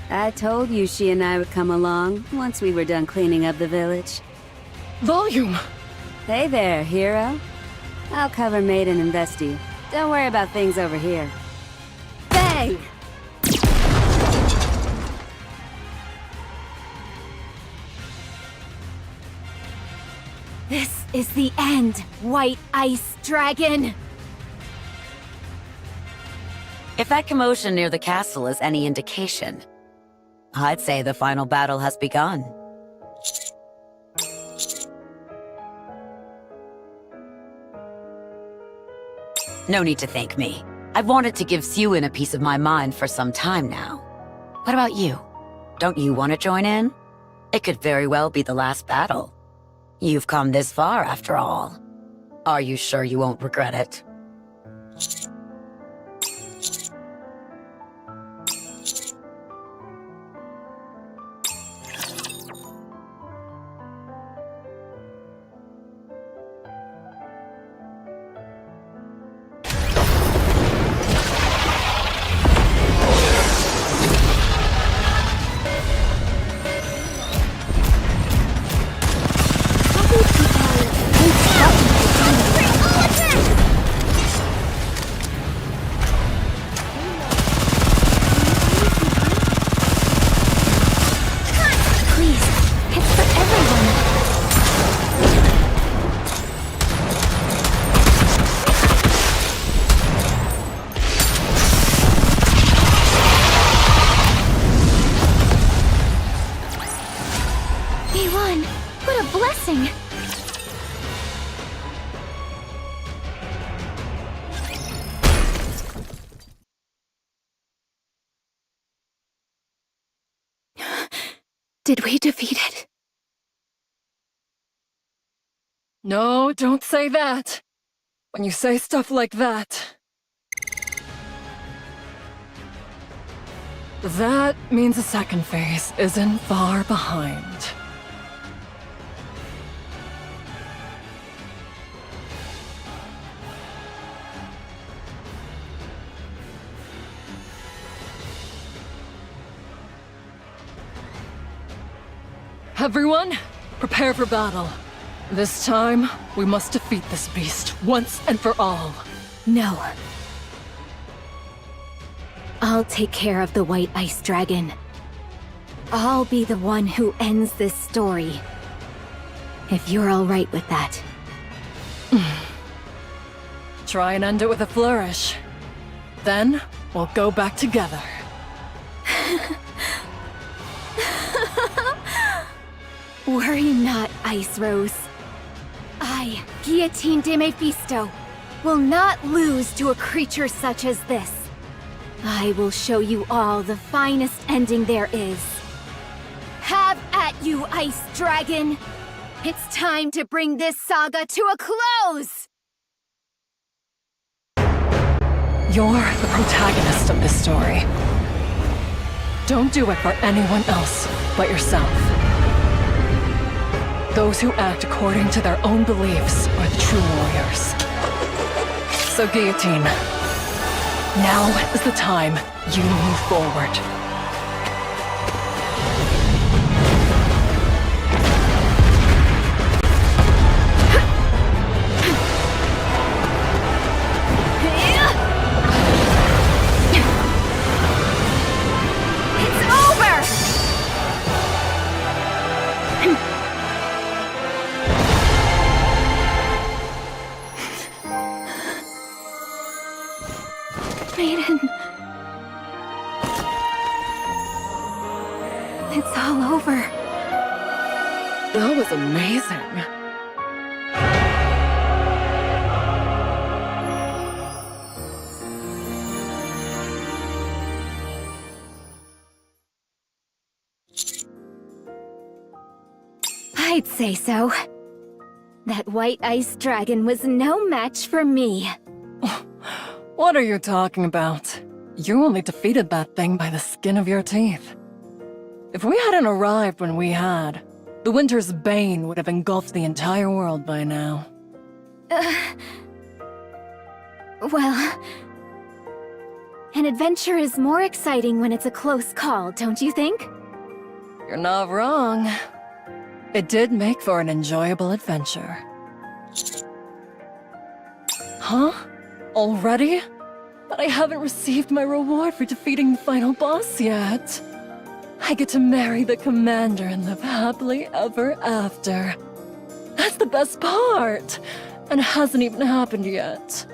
I told you she and I would come along once we were done cleaning up the village. volume! Hey there, hero. I'll cover Maiden and Vesti. Don't worry about things over here. Bang! This is the end, White Ice Dragon! If that commotion near the castle is any indication, I'd say the final battle has begun. No need to thank me. I've wanted to give Siwin a piece of my mind for some time now. What about you? Don't you want to join in? It could very well be the last battle. You've come this far, after all. Are you sure you won't regret it? Please, it's for everyone. We won! What a blessing! Did we defeat it? No, don't say that. When you say stuff like that, that means the second phase isn't far behind. Everyone, prepare for battle. This time, we must defeat this beast once and for all. No. I'll take care of the White Ice Dragon. I'll be the one who ends this story. If you're all right with that. Try and end it with a flourish. Then, we'll go back together. Worry not, Ice Rose. I, Guillotine de Mephisto, will not lose to a creature such as this. I will show you all the finest ending there is. Have at you, Ice Dragon! It's time to bring this saga to a close! You're the protagonist of this story. Don't do it for anyone else but yourself. Those who act according to their own beliefs are the true warriors. So, Guillotine, now is the time you move forward. It's over! Maiden. It's all over. That was amazing. I'd say so. That White Ice Dragon was no match for me. What are you talking about? You only defeated that thing by the skin of your teeth. If we hadn't arrived when we had, the Winter's Bane would have engulfed the entire world by now. Well... An adventure is more exciting when it's a close call, don't you think? You're not wrong. It did make for an enjoyable adventure. Huh? Already? But I haven't received my reward for defeating the final boss yet. I get to marry the commander and live happily ever after. That's the best part! And it hasn't even happened yet.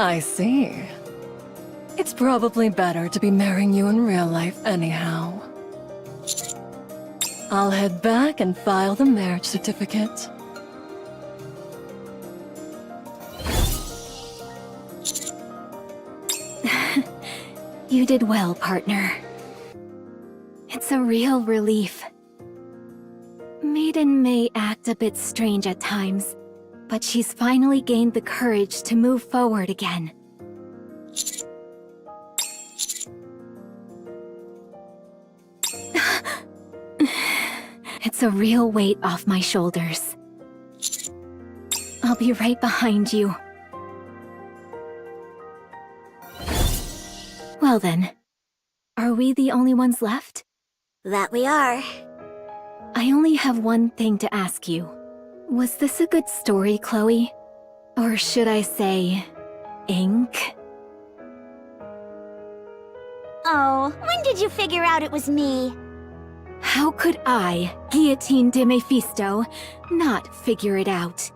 I see. It It's probably better to be marrying you in real life anyhow. I'll head back and file the marriage certificate. You did well, partner. It's a real relief. Maiden may act a bit strange at times, but she's finally gained the courage to move forward again. It's a real weight off my shoulders. I'll be right behind you. Well then, are we the only ones left? That we are. I only have one thing to ask you. Was this a good story, Chloe? Or should I say, Ink? Oh, when did you figure out it was me? How could I, Guillotine de Mephisto, not figure it out?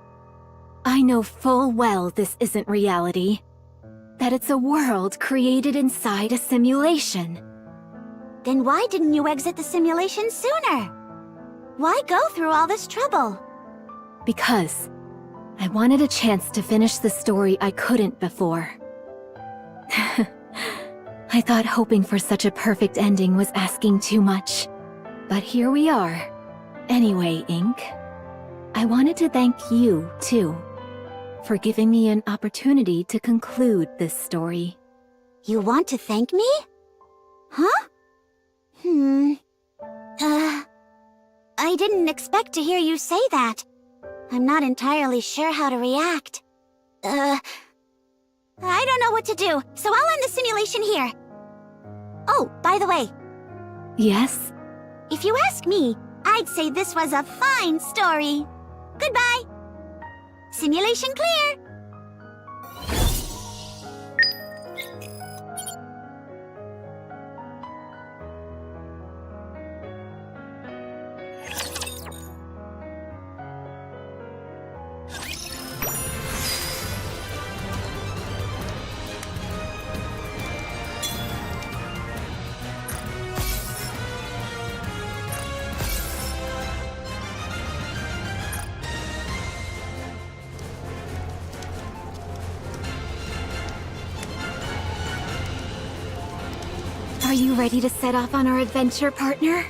I know full well this isn't reality. That it's a world created inside a simulation. Then why didn't you exit the simulation sooner? Why go through all this trouble? Because I wanted a chance to finish the story I couldn't before. I thought hoping for such a perfect ending was asking too much. But here we are. Anyway, Ink, I wanted to thank you, too, for giving me an opportunity to conclude this story. You want to thank me? Huh? I didn't expect to hear you say that. I'm not entirely sure how to react. I don't know what to do, so I'll end the simulation here. Oh, by the way, Yes? if you ask me, I'd say this was a fine story. Goodbye. Simulation clear. Are you ready to set off on our adventure, partner?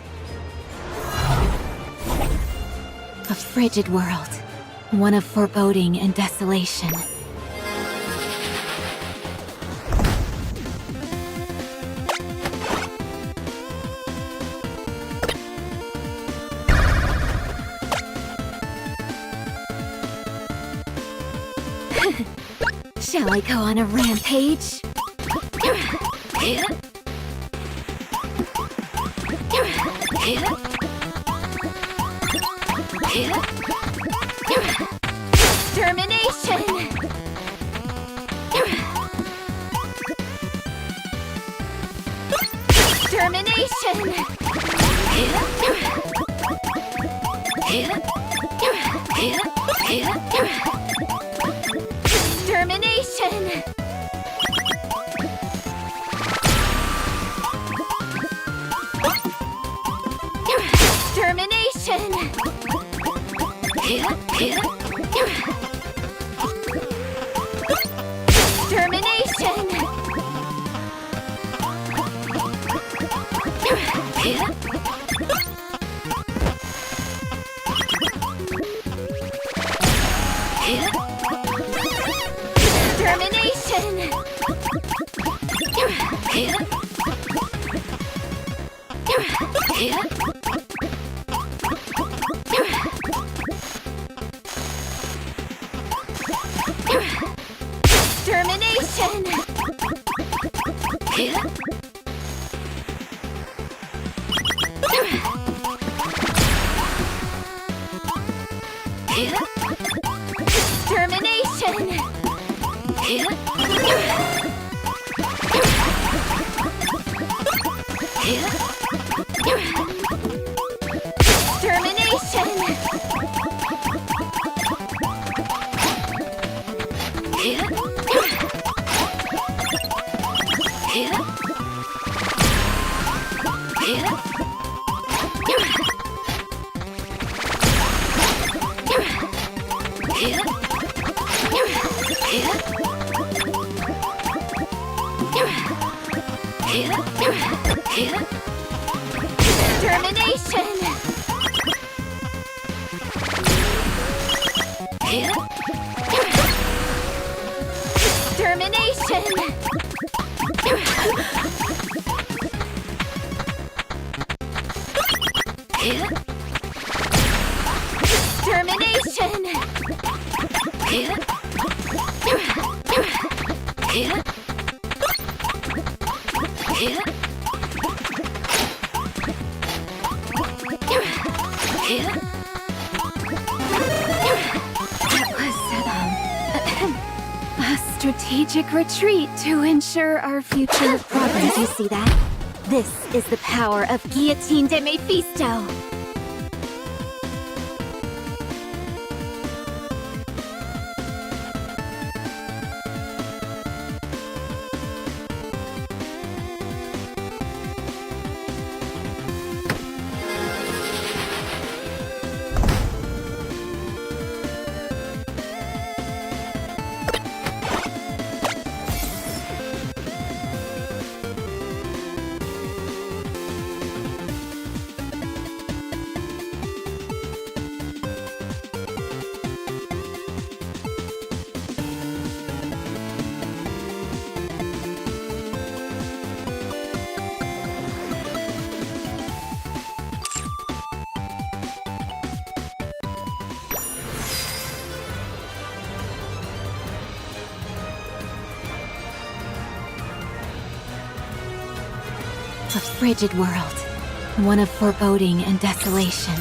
A frigid world. One of foreboding and desolation. Shall I go on a rampage? Extermination! Extermination! Extermination! Extermination! Extermination! Extermination! Extermination! Extermination! Extermination! A strategic retreat to ensure our future progress. Did you see that? This is the power of Guillotine de Mephisto. A frigid world, one of foreboding and desolation.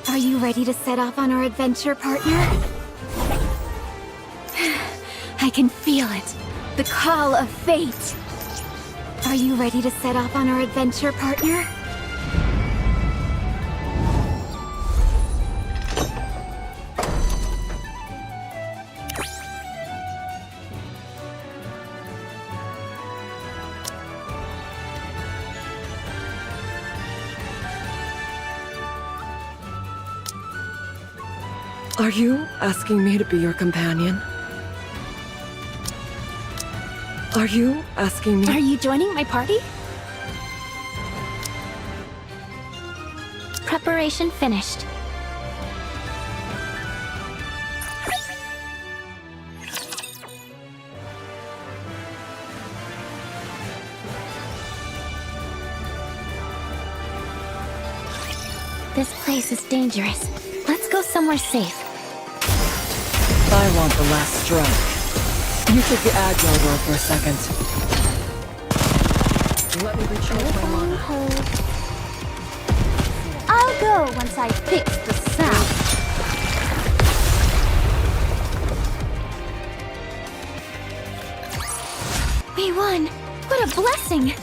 Are you ready to set off on our adventure, partner? I can feel it. The call of fate. Are you ready to set off on our adventure, partner? Are you asking me to be your companion? Are you asking me? Are you joining my party? Preparation finished. This place is dangerous. Let's go somewhere safe. I want the last strike. You took the aggro role for a second. Let me recharge my mana. I'll go once I fix the sound. We won! What a blessing!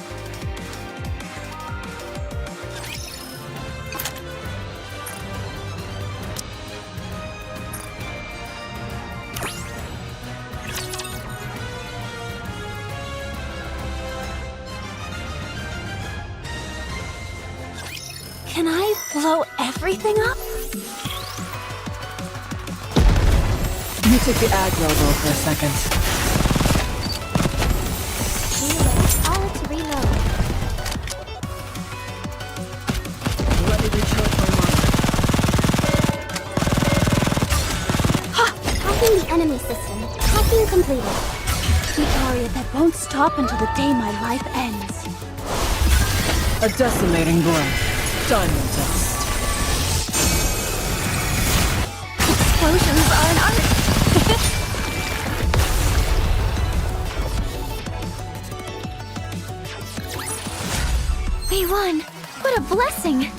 Can I blow everything up? You took the aggro role for a second. I'll to reload. Let me recharge my mana. Hacking the enemy system. Hacking completed. The area that won't stop until the day my life ends. A decimating blow. Diamond dust. Explosions are an art. We won! What a blessing!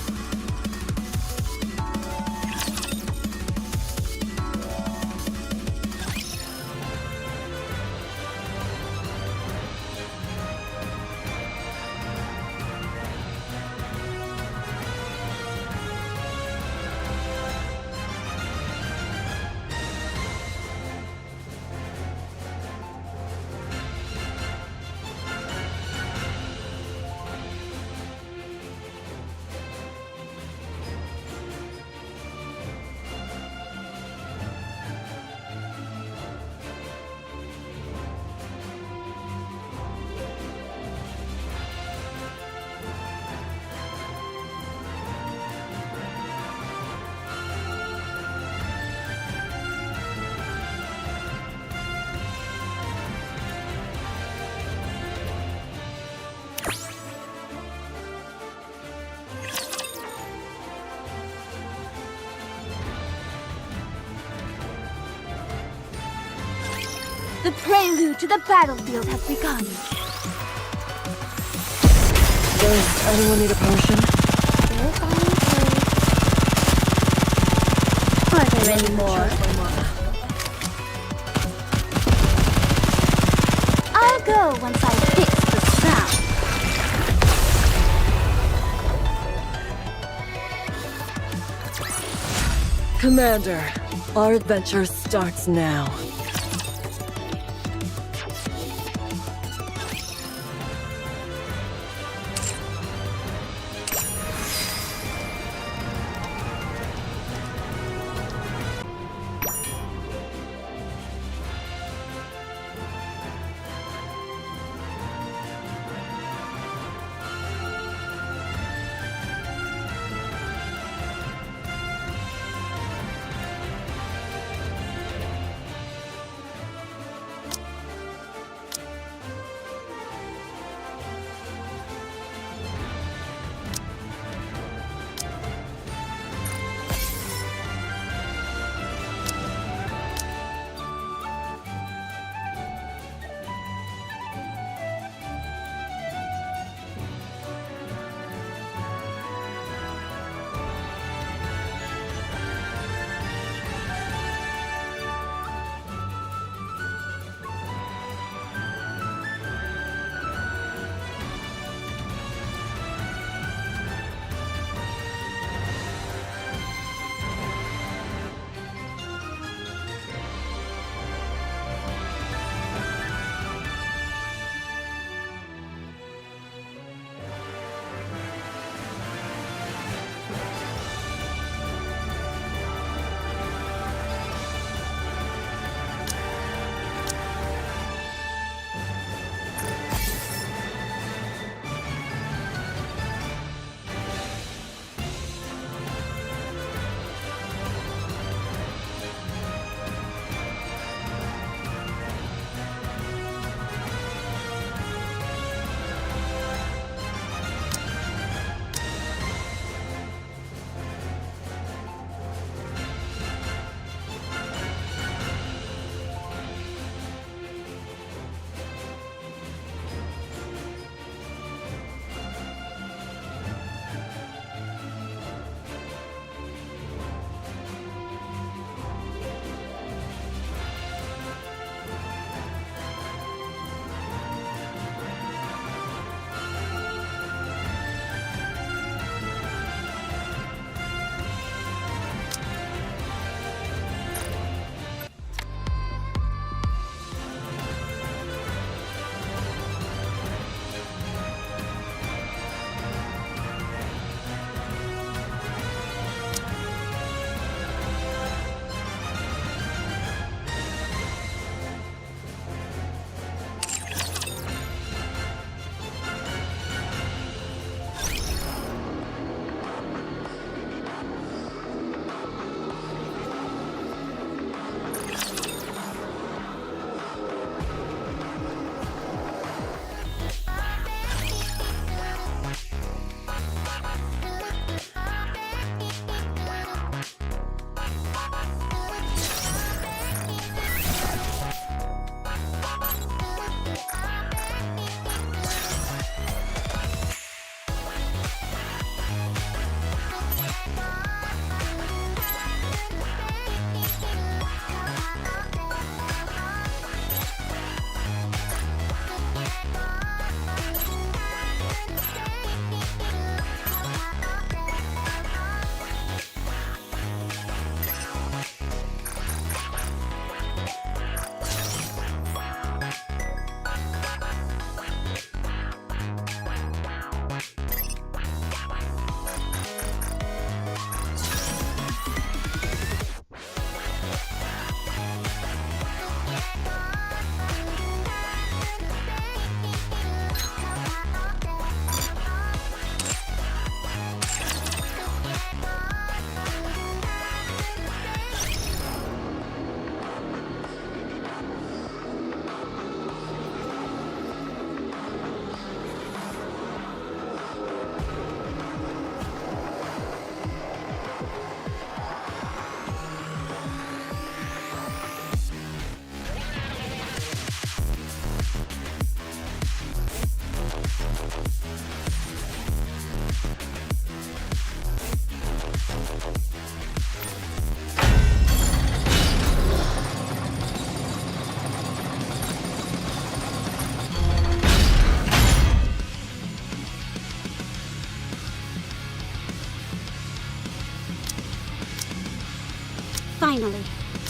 The prelude to the battlefield has begun. Does anyone need a potion? Are there any more? I'll go once I fix the sound. Commander, our adventure starts now. Finally.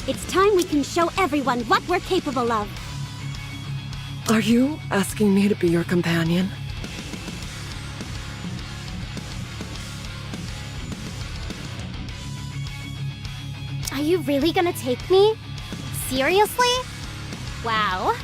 It's time we can show everyone what we're capable of. Are you asking me to be your companion? Are you really gonna take me? Seriously? Wow.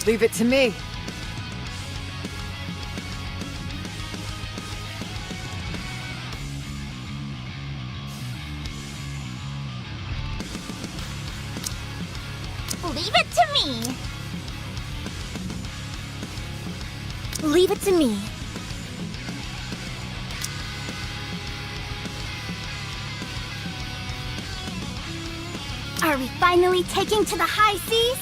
Leave it to me. Leave it to me. Leave it to me. Are we finally taking to the high seas?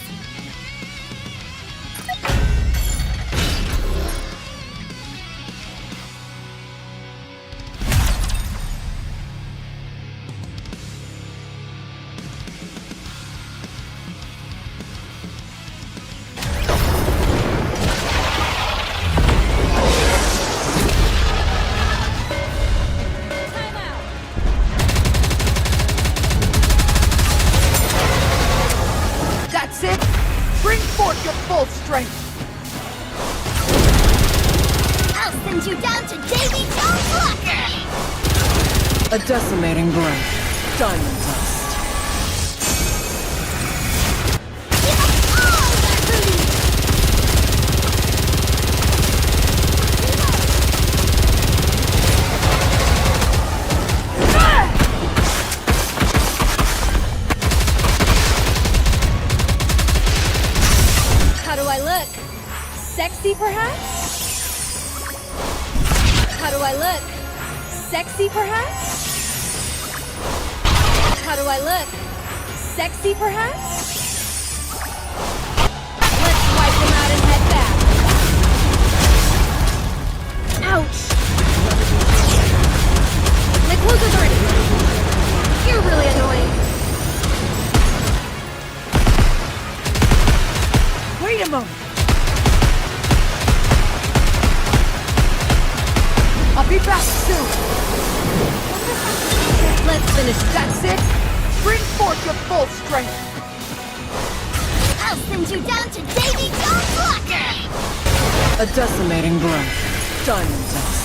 That's it! Bring forth your full strength! I'll send you down to Davy Jones' locker! A decimating breath. Diamond dust. Give us all your booty! How do I look? Sexy, perhaps? How do I look? Sexy, perhaps? How do I look? Sexy, perhaps? Let's wipe them out and head back. Ouch! My clothes are dirty. You're really annoying. Wait a moment! I'll be back soon! Let's finish. That's it! Bring forth your full strength! I'll send you down to Davy Jones' locker! A decimating breath. Diamond dust.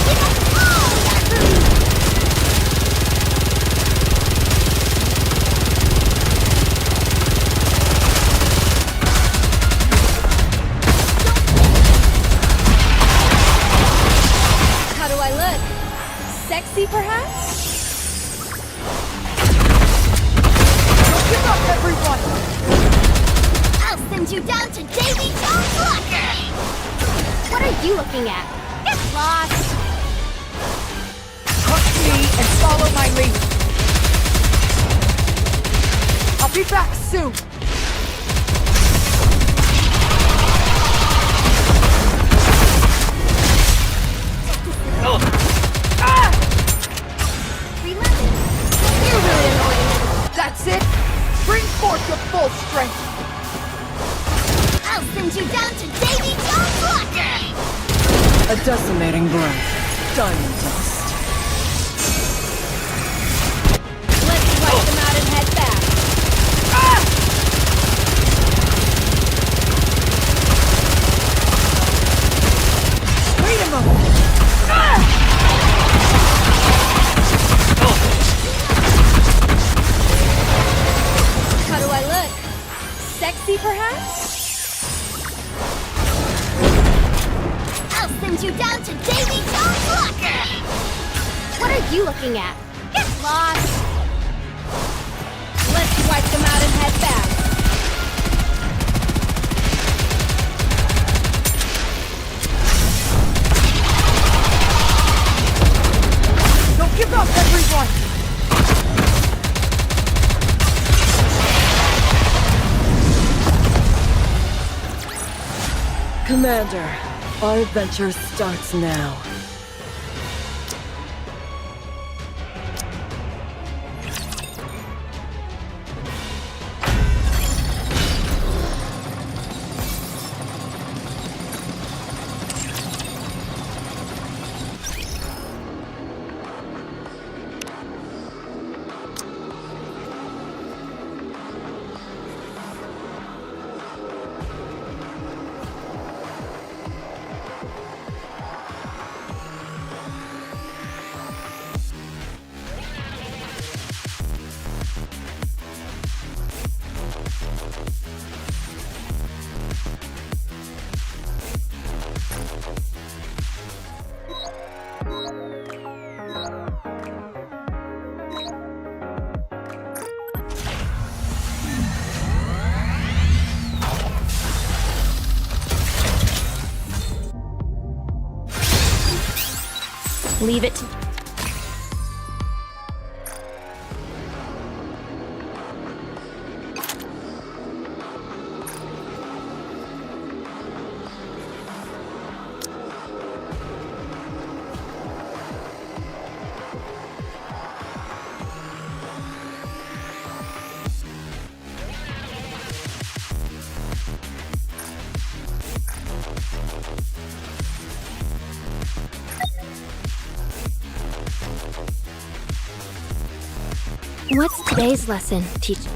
Give us all your booty! How do I look? Sexy, perhaps? Don't give up, everyone! I'll send you down to Davy Jones' locker! What are you looking at? Get lost! Trust me and follow my lead. I'll be back soon! Remember, you're really annoying. That's it! Bring forth your full strength! I'll send you down to Davy Jones' locker! A decimating breath. Diamond dust. Let's wipe them out and head back. Wait a moment! How do I look? Sexy, perhaps? I'll send you down to Davy Jones' locker! What are you looking at? Get lost! Let's wipe them out and head back. Don't give up, everyone! Commander, our adventure starts now. Leave it to... What's today's lesson, teacher?